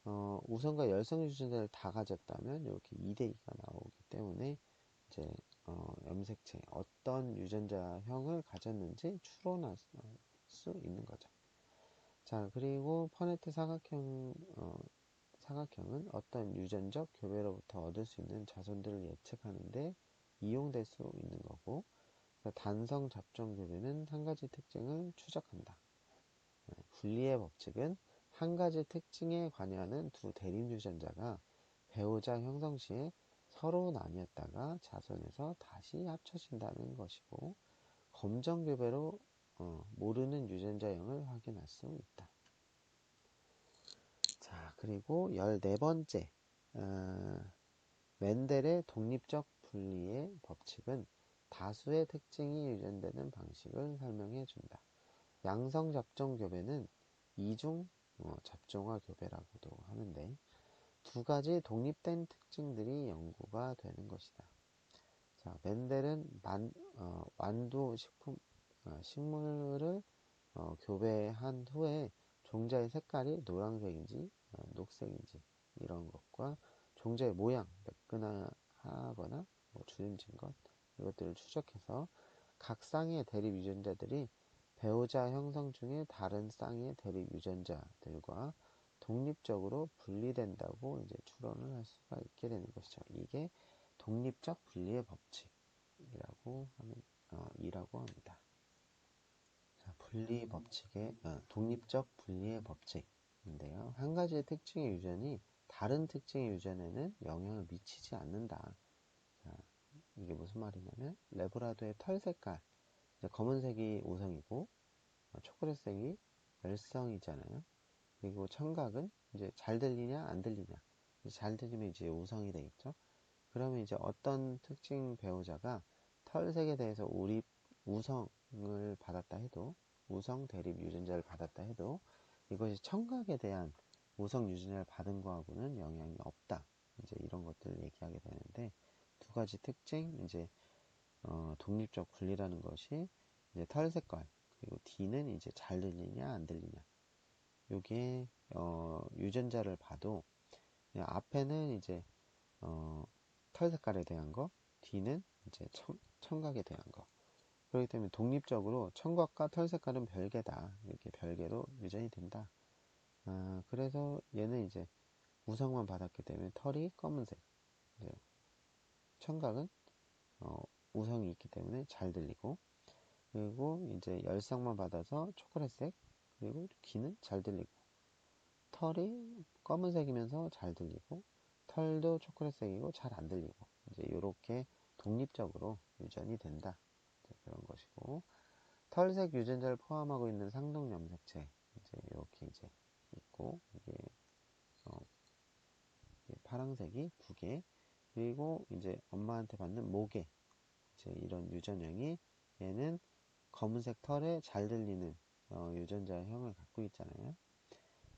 Speaker 1: 우성과 열성 유전자를 다 가졌다면 이렇게 2대2가 나오기 때문에 이제 염색체 어떤 유전자형을 가졌는지 추론할 수 있는 거죠. 자, 그리고 퍼네트 사각형은 어떤 유전적 교배로부터 얻을 수 있는 자손들을 예측하는데 이용될 수 있는 거고, 단성 잡종 교배는 한 가지 특징을 추적한다. 분리의 법칙은 한 가지 특징에 관여하는 두 대립 유전자가 배우자 형성 시에 서로 나뉘었다가 자손에서 다시 합쳐진다는 것이고, 검정 교배로 모르는 유전자형을 확인할 수 있다. 자, 그리고 14번째 멘델의 독립적 분리의 법칙은 다수의 특징이 유전되는 방식을 설명해 준다. 양성 잡종 교배는 이중 잡종화 교배라고도 하는데, 두 가지 독립된 특징들이 연구가 되는 것이다. 자, 멘델은 완두 식물을 교배한 후에 종자의 색깔이 노란색인지 녹색인지 이런 것과 종자의 모양, 매끈하거나 주름진 것, 이것들을 추적해서 각 쌍의 대립 유전자들이 배우자 형성 중에 다른 쌍의 대립 유전자들과 독립적으로 분리된다고 이제 추론을 할 수가 있게 되는 것이죠. 이게 독립적 분리의 법칙이라고 합니다. 자, 독립적 분리의 법칙인데요. 한 가지의 특징의 유전이 다른 특징의 유전에는 영향을 미치지 않는다. 자, 이게 무슨 말이냐면 레브라도의 털 색깔, 검은색이 우성이고 초콜릿색이 열성이잖아요. 그리고 청각은 이제 잘 들리냐 안 들리냐. 잘 들리면 이제 우성이 되겠죠. 그러면 이제 어떤 특징 배우자가 털색에 대해서 우성을 받았다 해도, 우성 대립 유전자를 받았다 해도 이것이 청각에 대한 우성 유전자를 받은 거하고는 영향이 없다. 이제 이런 것들을 얘기하게 되는데, 두 가지 특징, 이제 독립적 분리라는 것이 이제 털 색깔, 그리고 D는 이제 잘 들리냐 안 들리냐. 요게 유전자를 봐도 앞에는 이제 털 색깔에 대한 거, 뒤는 이제 청각에 대한 거. 그렇기 때문에 독립적으로 청각과 털 색깔은 별개다. 이렇게 별개로 유전이 된다. 그래서 얘는 이제 우성만 받았기 때문에 털이 검은색. 이제 청각은 우성이 있기 때문에 잘 들리고, 그리고 이제 열성만 받아서 초콜릿색, 그리고 귀는 잘 들리고, 털이 검은색이면서 잘 들리고, 털도 초콜릿색이고 잘 안 들리고, 이제 이렇게 독립적으로 유전이 된다. 그런 것이고, 털색 유전자를 포함하고 있는 상동 염색체, 이제 이렇게 이제 있고, 어, 이게 파란색이 두 개, 그리고 이제 엄마한테 받는 모개, 이제 이런 유전형이 얘는 검은색 털에 잘 들리는 유전자형을 갖고 있잖아요.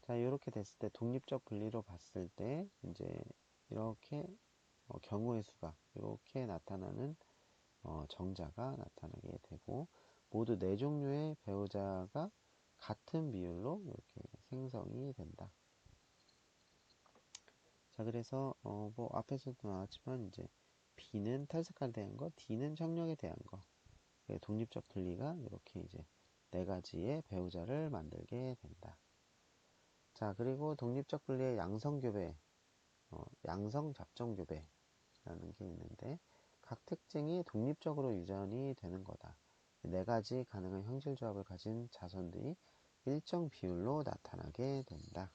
Speaker 1: 자, 이렇게 됐을 때 독립적 분리로 봤을 때 이제 이렇게 경우의 수가 이렇게 나타나는 정자가 나타나게 되고, 모두 네 종류의 배우자가 같은 비율로 이렇게 생성이 된다. 자, 그래서 뭐 앞에서도 나왔지만 이제 B는 탈색깔에 대한 거, D는 청력에 대한 거, 독립적 분리가 이렇게 이제 네 가지의 배우자를 만들게 된다. 자, 그리고 독립적 분리의 양성교배, 양성잡종교배라는 게 있는데, 각 특징이 독립적으로 유전이 되는 거다. 네 가지 가능한 형질조합을 가진 자손들이 일정 비율로 나타나게 된다.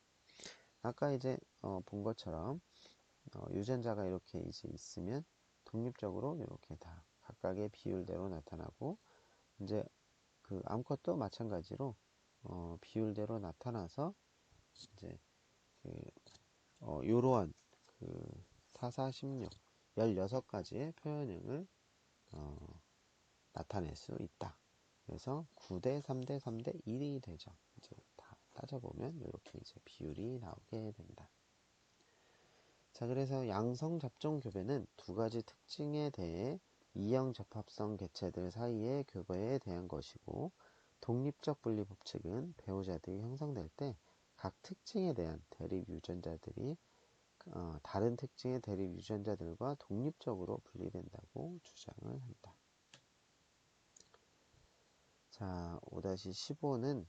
Speaker 1: 아까 이제 본 것처럼 유전자가 이렇게 이제 있으면 독립적으로 이렇게 다 각각의 비율대로 나타나고, 이제 그 암컷도 마찬가지로 비율대로 나타나서 이제 그 요러한 그 4, 4, 16 16가지의 표현형을 나타낼 수 있다. 그래서 9대 3대 3대 1이 되죠. 이제 다 따져보면 이렇게 이제 비율이 나오게 된다. 자, 그래서 양성 잡종 교배는 두 가지 특징에 대해 이형 접합성 개체들 사이의 교배에 대한 것이고, 독립적 분리 법칙은 배우자들이 형성될 때 각 특징에 대한 대립 유전자들이 다른 특징의 대립 유전자들과 독립적으로 분리된다고 주장을 한다. 자, 5-15는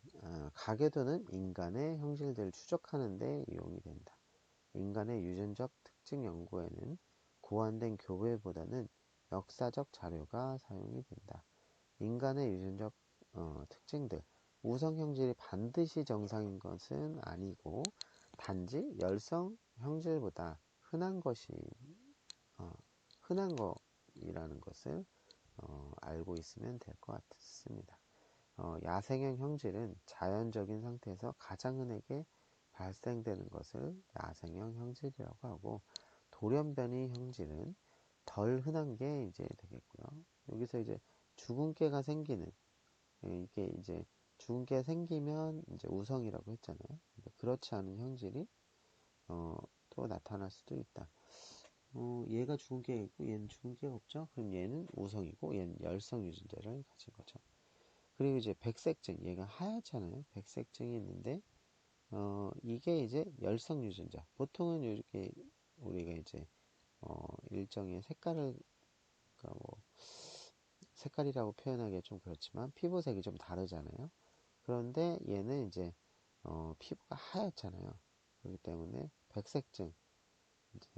Speaker 1: 가계도는 인간의 형질들을 추적하는 데 이용이 된다. 인간의 유전적 특징 연구에는 고안된 교배보다는 역사적 자료가 사용이 된다. 인간의 유전적 특징들, 우성 형질이 반드시 정상인 것은 아니고, 단지 열성 형질보다 흔한 것이 흔한 것이라는 것을 알고 있으면 될 것 같습니다. 야생형 형질은 자연적인 상태에서 가장 흔하게 발생되는 것을 야생형 형질이라고 하고, 돌연변이 형질은 덜 흔한 게 이제 되겠고요. 여기서 이제 죽은 깨가 생기는, 이게 이제 죽은 깨가 생기면 이제 우성이라고 했잖아요. 그렇지 않은 형질이 또 나타날 수도 있다. 얘가 죽은 깨가 있고 얘는 죽은 깨가 없죠. 그럼 얘는 우성이고 얘는 열성 유전자를 가진 거죠. 그리고 이제 백색증, 얘가 하얗잖아요. 백색증이 있는데 이게 이제 열성 유전자. 보통은 이렇게 우리가 이제 일정의 색깔을, 그러니까 뭐 색깔이라고 표현하기가 좀 그렇지만 피부색이 좀 다르잖아요. 그런데 얘는 이제 피부가 하얗잖아요. 그렇기 때문에 백색증, 이제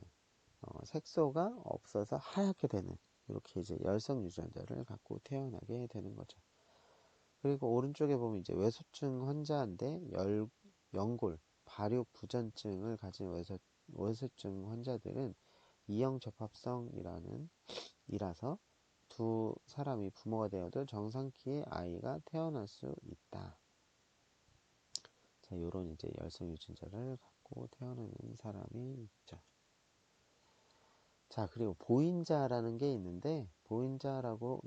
Speaker 1: 색소가 없어서 하얗게 되는, 이렇게 이제 열성 유전자를 갖고 태어나게 되는 거죠. 그리고 오른쪽에 보면 이제 외소증 환자인데 연골, 발육 부전증을 가진 외소증 환자들은 이형 접합성이라는 이라서 두 사람이 부모가 되어도 정상 키의 아이가 태어날 수 있다. 자, 자, 요런 이제 열성 유전자를 갖고 태어나는 사람이 있죠. 자, 그리고 보인자라는 게 있는데, 보인자라고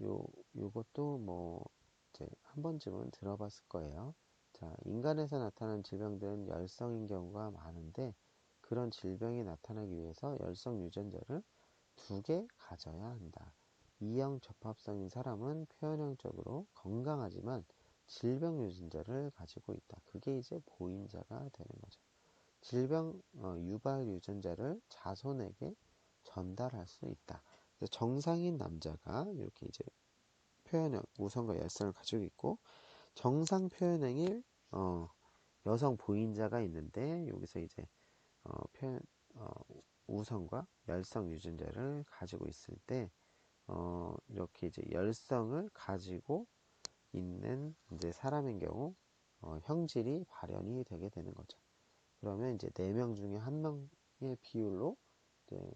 Speaker 1: 요것도 뭐 이제 한 번쯤은 들어봤을 거예요. 자, 인간에서 나타나는 질병들은 열성인 경우가 많은데, 그런 질병이 나타나기 위해서 열성 유전자를 2개 가져야 한다. E형 접합성인 사람은 표현형적으로 건강하지만 질병 유전자를 가지고 있다. 그게 이제 보인자가 되는 거죠. 질병 유발 유전자를 자손에게 전달할 수 있다. 정상인 남자가 이렇게 이제 표현형 우성과 열성을 가지고 있고, 정상 표현형일 여성 보인자가 있는데, 여기서 이제 표현 우성과 열성 유전자를 가지고 있을 때 이렇게 이제 열성을 가지고 있는 이제 사람인 경우 형질이 발현이 되게 되는 거죠. 그러면 이제 4명 중에 1명의 비율로 이제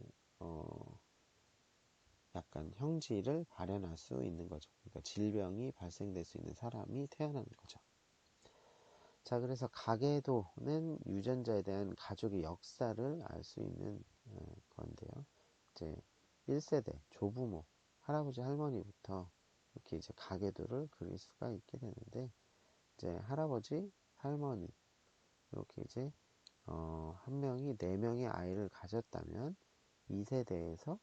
Speaker 1: 약간 형질을 발현할 수 있는 거죠. 그러니까 질병이 발생될 수 있는 사람이 태어나는 거죠. 자, 그래서 가계도는 유전자에 대한 가족의 역사를 알 수 있는 건데요. 이제 1세대 조부모, 할아버지 할머니부터 이렇게 이제 가계도를 그릴 수가 있게 되는데, 이제 할아버지 할머니 이렇게 이제 한 명이 4명의 아이를 가졌다면 2세대에서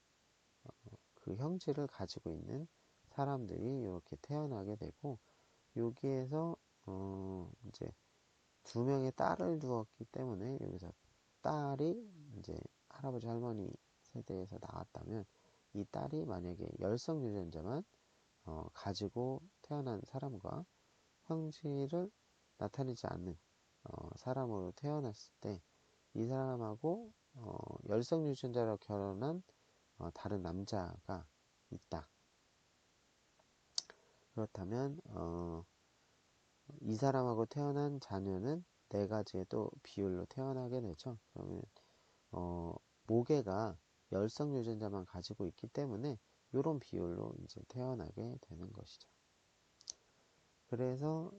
Speaker 1: 그 형질을 가지고 있는 사람들이 이렇게 태어나게 되고, 여기에서 이제 2명의 딸을 두었기 때문에 여기서 딸이 이제 할아버지 할머니 세대에서 나왔다면, 이 딸이 만약에 열성 유전자만 가지고 태어난 사람과 형질을 나타내지 않는 사람으로 태어났을 때, 이 사람하고 열성 유전자로 결혼한 다른 남자가 있다. 그렇다면 이 사람하고 태어난 자녀는 4가지의 또 비율로 태어나게 되죠. 그러면 모계가 열성 유전자만 가지고 있기 때문에 이런 비율로 이제 태어나게 되는 것이죠. 그래서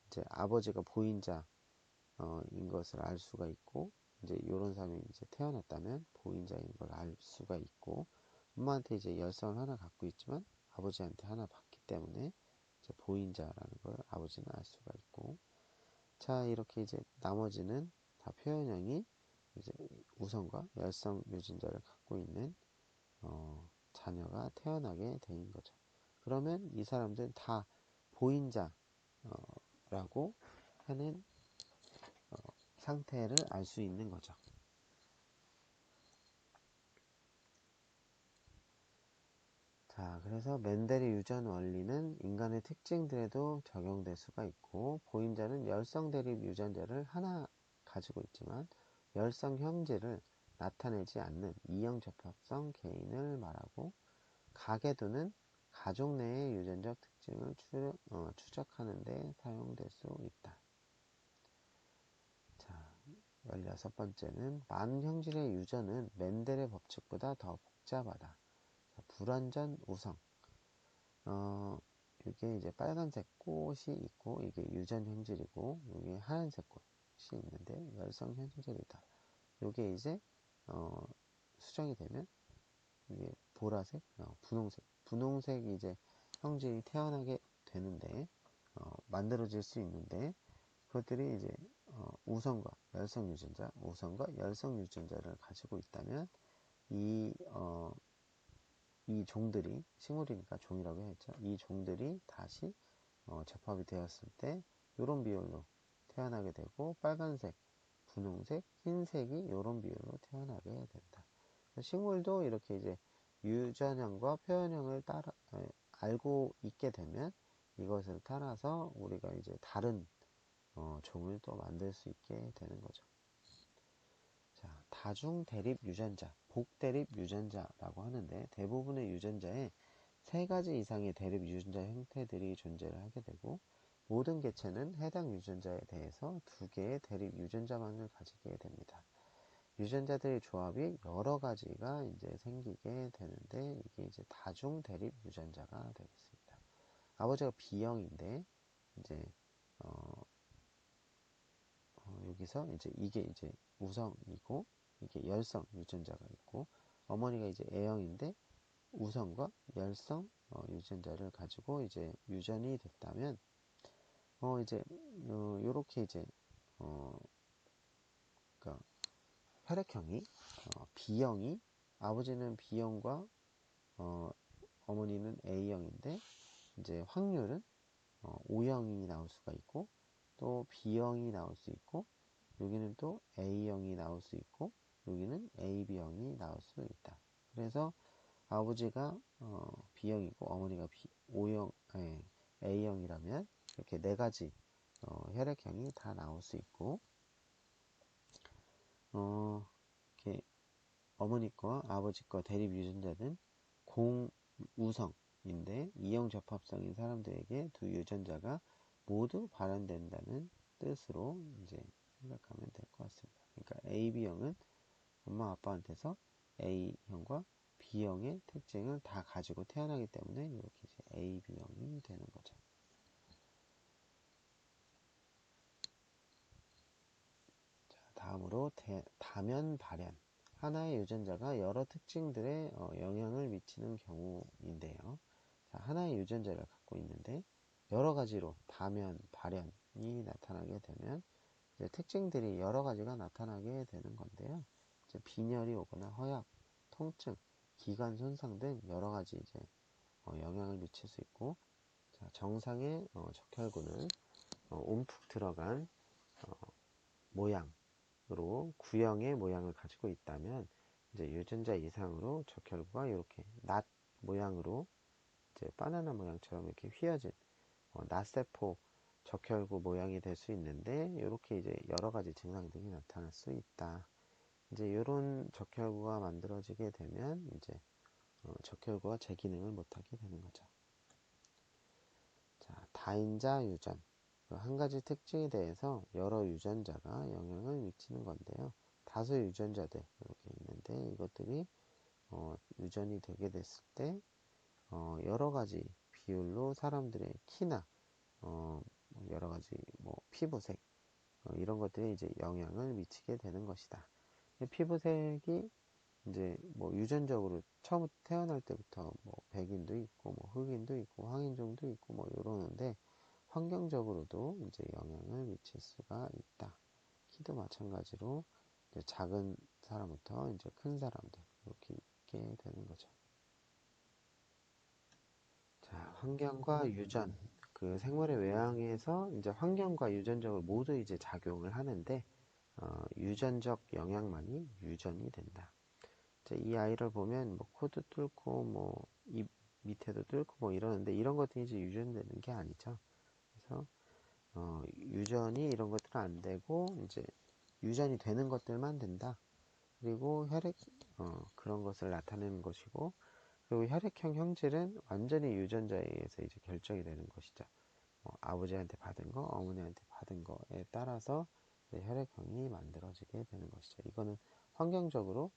Speaker 1: 이제 아버지가 보인자인 것을 알 수가 있고, 이제 이런 사람이 이제 태어났다면 보인자인 걸 알 수가 있고, 엄마한테 이제 열성을 하나 갖고 있지만 아버지한테 하나 받기 때문에 이제 보인자라는 걸 아버지는 알 수가 있고, 자, 이렇게 이제 나머지는 다 표현형이 이제 우성과 열성 유전자를 갖고 있는 자녀가 태어나게 된 거죠. 그러면 이 사람들은 다 보인자라고 하는 상태를 알 수 있는 거죠. 자, 그래서 멘델의 유전 원리는 인간의 특징들에도 적용될 수가 있고, 보인자는 열성 대립 유전자를 하나 가지고 있지만 열성 형질을 나타내지 않는 이형 접합성 개인을 말하고, 가계도는 가족 내의 유전적 특징을 추적하는 데 사용될 수 있다. 자, 16번째는 많은 형질의 유전은 멘델의 법칙보다 더 복잡하다. 자, 불완전 우성. 이게 이제 빨간색 꽃이 있고, 이게 유전 형질이고, 여기 하얀색 꽃이 있는데 열성 형질이다. 이게 이제 수정이 되면 이게 보라색, 분홍색이 이제 형질이 태어나게 되는데 만들어질 수 있는데, 그것들이 이제 우성과 열성 유전자를 가지고 있다면 이 종들이, 식물이니까 종이라고 했죠. 이 종들이 다시 접합이 되었을 때 이런 비율로 태어나게 되고, 빨간색, 분홍색, 흰색이 이런 비율로 태어나게 된다. 식물도 이렇게 이제 유전형과 표현형을 알고 있게 되면 이것을 따라서 우리가 이제 다른 종을 또 만들 수 있게 되는 거죠. 자, 다중 대립 유전자, 복대립 유전자라고 하는데, 대부분의 유전자에 3가지 이상의 대립 유전자 형태들이 존재를 하게 되고, 모든 개체는 해당 유전자에 대해서 2개의 대립 유전자만을 가지게 됩니다. 유전자들의 조합이 여러 가지가 이제 생기게 되는데, 이게 이제 다중 대립 유전자가 되겠습니다. 아버지가 B형인데 이제 여기서 이제 이게 이제 우성이고 이게 열성 유전자가 있고 어머니가 이제 A형인데 우성과 열성 유전자를 가지고 이제 유전이 됐다면 이제 요렇게 이제 그러니까 혈액형이 B형이 아버지는 B형과 어머니는 A형인데 이제 확률은 O형이 나올 수가 있고 또 B형이 나올 수 있고 여기는 또 A형이 나올 수 있고 여기는 AB형이 나올 수 있다. 그래서 아버지가 B형이고 어머니가 O형, A형이라면 이렇게 네 가지 혈액형이 다 나올 수 있고 이렇게 어머니 거와 아버지 거 대립 유전자는 공우성인데 이형 접합성인 사람들에게 두 유전자가 모두 발현된다는 뜻으로 이제 생각하면 될 것 같습니다. 그러니까 AB형은 엄마 아빠한테서 A형과 B형의 특징을 다 가지고 태어나기 때문에 이렇게 이제 AB형이 되는 거죠. 자, 다음으로 다면 발현. 하나의 유전자가 여러 특징들에 영향을 미치는 경우인데요. 자, 하나의 유전자를 갖고 있는데 여러 가지로 다면 발현이 나타나게 되면 이제 특징들이 여러 가지가 나타나게 되는 건데요. 이제 빈혈이 오거나 허약, 통증, 기관 손상 등 여러 가지 이제 영향을 미칠 수 있고, 자, 정상의 적혈구는 움푹 들어간 모양으로 구형의 모양을 가지고 있다면 이제 유전자 이상으로 적혈구가 이렇게 낫 모양으로 이제 바나나 모양처럼 이렇게 휘어진 낫세포 적혈구 모양이 될 수 있는데 이렇게 이제 여러 가지 증상들이 나타날 수 있다. 이제 이런 적혈구가 만들어지게 되면 이제 적혈구가 제 기능을 못하게 되는 거죠. 자, 다인자 유전. 한 가지 특징에 대해서 여러 유전자가 영향을 미치는 건데요. 다수 유전자들 이렇게 있는데 이것들이 유전이 되게 됐을 때 여러 가지 비율로 사람들의 키나 여러 가지 뭐 피부색 이런 것들이 이제 영향을 미치게 되는 것이다. 피부색이 이제 뭐 유전적으로 처음 태어날 때부터 뭐 백인도 있고 뭐 흑인도 있고 황인종도 있고 뭐 이러는데 환경적으로도 이제 영향을 미칠 수가 있다. 키도 마찬가지로 이제 작은 사람부터 이제 큰 사람들 이렇게 있게 되는 거죠. 자, 환경과 유전. 그 생물의 외양에서 이제 환경과 유전적으로 모두 이제 작용을 하는데 유전적 영향만이 유전이 된다. 이 아이를 보면 뭐 코도 뚫고 뭐 입 밑에도 뚫고 뭐 이러는데 이런 것들이 이제 유전되는 게 아니죠. 그래서 유전이 이런 것들은 안 되고 이제 유전이 되는 것들만 된다. 그리고 혈액 그런 것을 나타내는 것이고 그리고 혈액형 형질은 완전히 유전자에 의해서 이제 결정이 되는 것이죠. 아버지한테 받은 거, 어머니한테 받은 거에 따라서 혈액형이 만들어지게 되는 것이죠. 이거는 환경적으로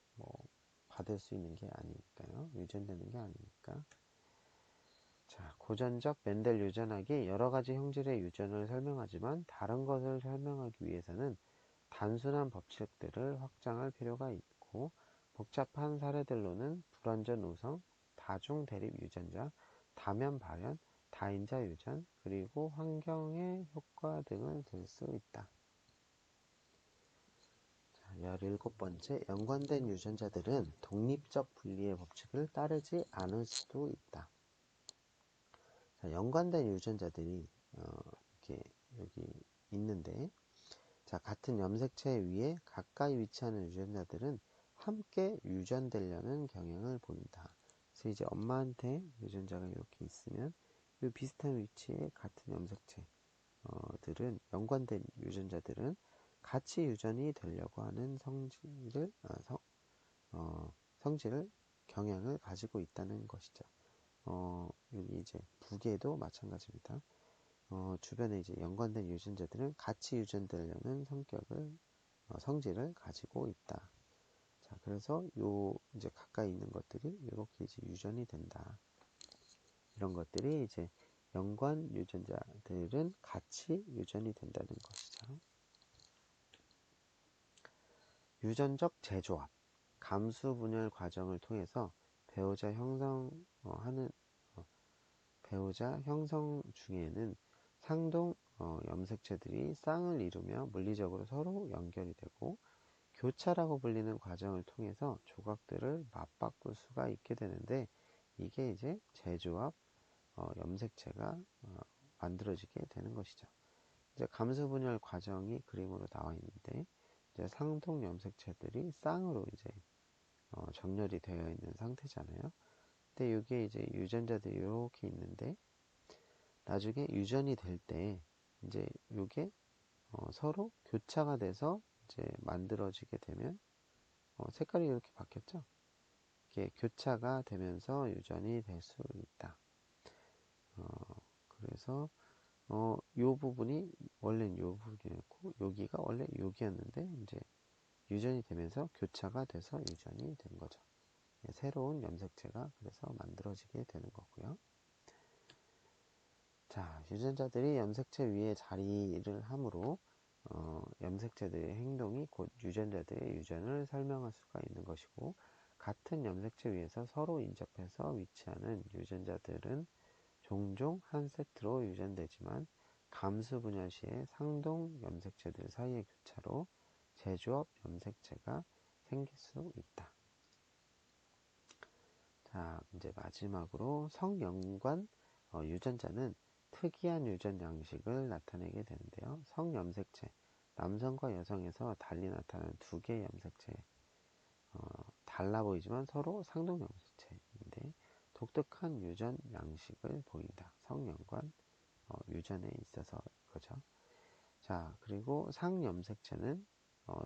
Speaker 1: 받을 수 있는 게 아니니까요. 유전되는 게 아니니까. 자, 고전적 멘델 유전학이 여러 가지 형질의 유전을 설명하지만 다른 것을 설명하기 위해서는 단순한 법칙들을 확장할 필요가 있고 복잡한 사례들로는 불완전 우성, 다중 대립 유전자, 다면 발현, 다인자 유전, 그리고 환경의 효과 등을 들 수 있다. 자, 17번째, 연관된 유전자들은 독립적 분리의 법칙을 따르지 않을 수도 있다. 자, 연관된 유전자들이 이렇게 여기 있는데 자, 같은 염색체 위에 가까이 위치하는 유전자들은 함께 유전되려는 경향을 보인다. 그래서 이제 엄마한테 유전자가 이렇게 있으면 이 비슷한 위치에 같은 염색체들은 연관된 유전자들은 같이 유전이 되려고 하는 성질을 경향을 가지고 있다는 것이죠. 여기 이제 북에도 마찬가지입니다. 주변에 이제 연관된 유전자들은 같이 유전되려는 성질을 가지고 있다. 자, 그래서 요 이제 가까이 있는 것들이 이렇게 이제 유전이 된다. 이런 것들이 이제 연관 유전자들은 같이 유전이 된다는 것이죠. 유전적 재조합, 감수 분열 과정을 통해서 배우자 형성하는 배우자 형성 중에는 상동 염색체들이 쌍을 이루며 물리적으로 서로 연결이 되고 교차라고 불리는 과정을 통해서 조각들을 맞바꿀 수가 있게 되는데 이게 이제 재조합 염색체가 만들어지게 되는 것이죠. 이제 감수분열 과정이 그림으로 나와 있는데 이제 상동 염색체들이 쌍으로 이제 정렬이 되어 있는 상태잖아요. 근데 이게 이제 유전자들이 이렇게 있는데 나중에 유전이 될 때 이제 이게 서로 교차가 돼서 이제 만들어지게 되면 색깔이 이렇게 바뀌었죠. 이게 교차가 되면서 유전이 될 수 있다. 그래서 요 부분이 원래는 요 부분이었고 여기가 원래 여기였는데 이제 유전이 되면서 교차가 돼서 유전이 된 거죠. 새로운 염색체가 그래서 만들어지게 되는 거고요. 자, 유전자들이 염색체 위에 자리를 하므로 염색체들의 행동이 곧 유전자들의 유전을 설명할 수가 있는 것이고 같은 염색체 위에서 서로 인접해서 위치하는 유전자들은 종종 한 세트로 유전되지만 감수 분열 시에 상동 염색체들 사이의 교차로 재조합 염색체가 생길 수 있다. 자, 이제 마지막으로 성연관 유전자는 특이한 유전 양식을 나타내게 되는데요. 성염색체, 남성과 여성에서 달리 나타나는 두 개의 염색체, 달라 보이지만 서로 상동 염색체인데 독특한 유전 양식을 보인다. 성연관 유전에 있어서 그죠. 자, 그리고 상염색체는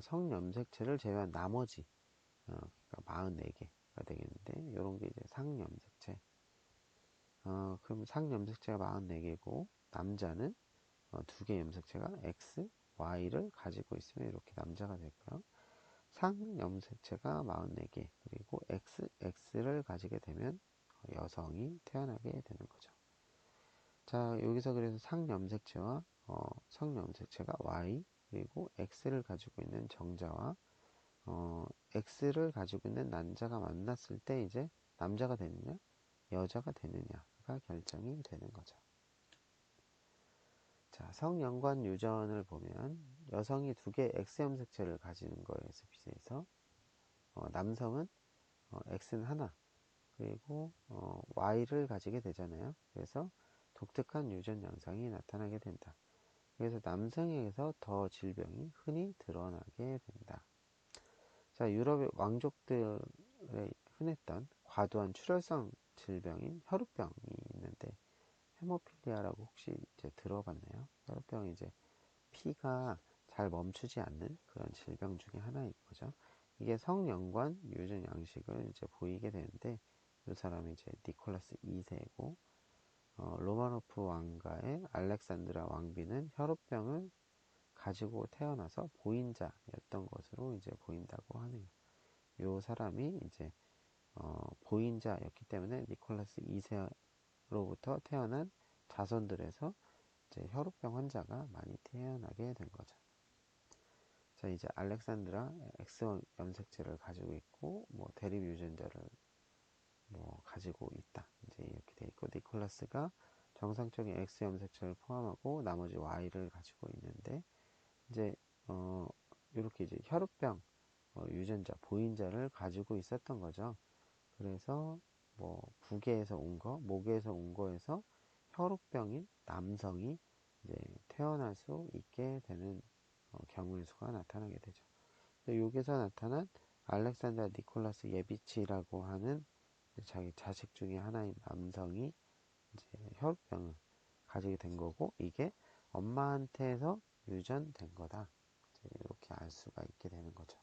Speaker 1: 성염색체를 제외한 나머지 그러니까 44개가 되겠는데 이런 게 이제 상염색체. 그럼 상염색체가 44개고 남자는 두 개의 염색체가 X, Y를 가지고 있으면 이렇게 남자가 되고요. 상염색체가 44개 그리고 XX를 가지게 되면 여성이 태어나게 되는 거죠. 자, 여기서 그래서 상염색체와 성염색체가 Y 그리고 X를 가지고 있는 정자와 X를 가지고 있는 난자가 만났을 때 이제 남자가 되느냐 여자가 되느냐가 결정이 되는 거죠. 자, 성연관 유전을 보면 여성이 두 개의 X염색체를 가지는 거에 비해서 남성은 X는 하나 그리고 Y를 가지게 되잖아요. 그래서 독특한 유전 양상이 나타나게 된다. 그래서 남성에게서 더 질병이 흔히 드러나게 된다. 자, 유럽의 왕족들에 흔했던 과도한 출혈성 질병인 혈우병이 있는데 헤모필리아라고 혹시 이제 들어봤나요? 혈우병이 이제 피가 잘 멈추지 않는 그런 질병 중에 하나인 거죠. 이게 성연관 유전 양식을 이제 보이게 되는데 이 사람이 이제 니콜라스 2세고 로마노프 왕가의 알렉산드라 왕비는 혈우병을 가지고 태어나서 보인자였던 것으로 이제 보인다고 하네요. 이 사람이 이제 보인자였기 때문에 니콜라스 2세로부터 태어난 자손들에서 이제 혈우병 환자가 많이 태어나게 된 거죠. 자, 이제 알렉산드라 X 염색체를 가지고 있고 뭐 대립 유전자를 뭐 가지고 있다. 이제 이렇게 돼 있고 니콜라스가 정상적인 X 염색체를 포함하고 나머지 Y를 가지고 있는데 이제 이렇게 이제 혈우병 유전자 보인자를 가지고 있었던 거죠. 그래서 뭐 부계에서 온 거, 모계에서 온 거에서 혈우병인 남성이 이제 태어날 수 있게 되는 경우의 수가 나타나게 되죠. 여기서 나타난 알렉산더 니콜라스 예비치라고 하는 자기 자식 중에 하나인 남성이 이제 혈우병을 가지게 된 거고 이게 엄마한테서 유전된 거다. 이렇게 알 수가 있게 되는 거죠.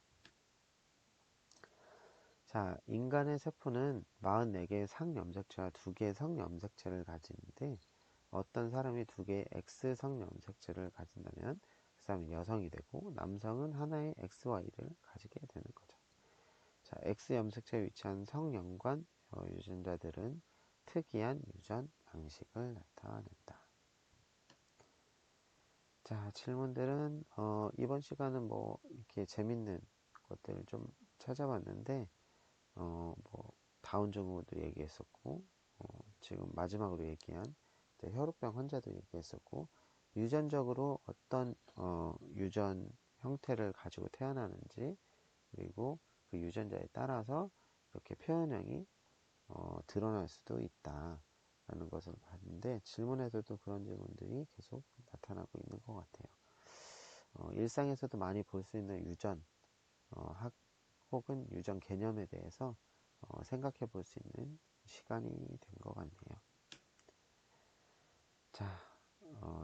Speaker 1: 자, 인간의 세포는 44개의 상염색체와 2개의 성염색체를 가지는데 어떤 사람이 2개의 X성염색체를 가진다면 그 사람은 여성이 되고 남성은 하나의 XY를 가지게 되는 거죠. 자, X염색체에 위치한 성연관 유전자들은 특이한 유전 양식을 나타낸다. 자, 질문들은 이번 시간은 뭐 이렇게 재밌는 것들을 좀 찾아봤는데 뭐 다운 증후도 얘기했었고 지금 마지막으로 얘기한 혈우병 환자도 얘기했었고 유전적으로 어떤 유전 형태를 가지고 태어나는지 그리고 그 유전자에 따라서 이렇게 표현형이 드러날 수도 있다 라는 것을 봤는데 질문에서도 그런 질문들이 계속 나타나고 있는 것 같아요. 일상에서도 많이 볼 수 있는 유전 학 혹은 유전 개념에 대해서 생각해 볼 수 있는 시간이 된 것 같네요. 자,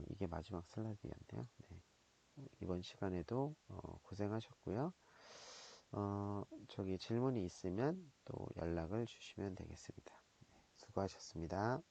Speaker 1: 이게 마지막 슬라이드였네요. 네. 이번 시간에도 고생하셨고요. 저기 질문이 있으면 또 연락을 주시면 되겠습니다. 네, 수고하셨습니다.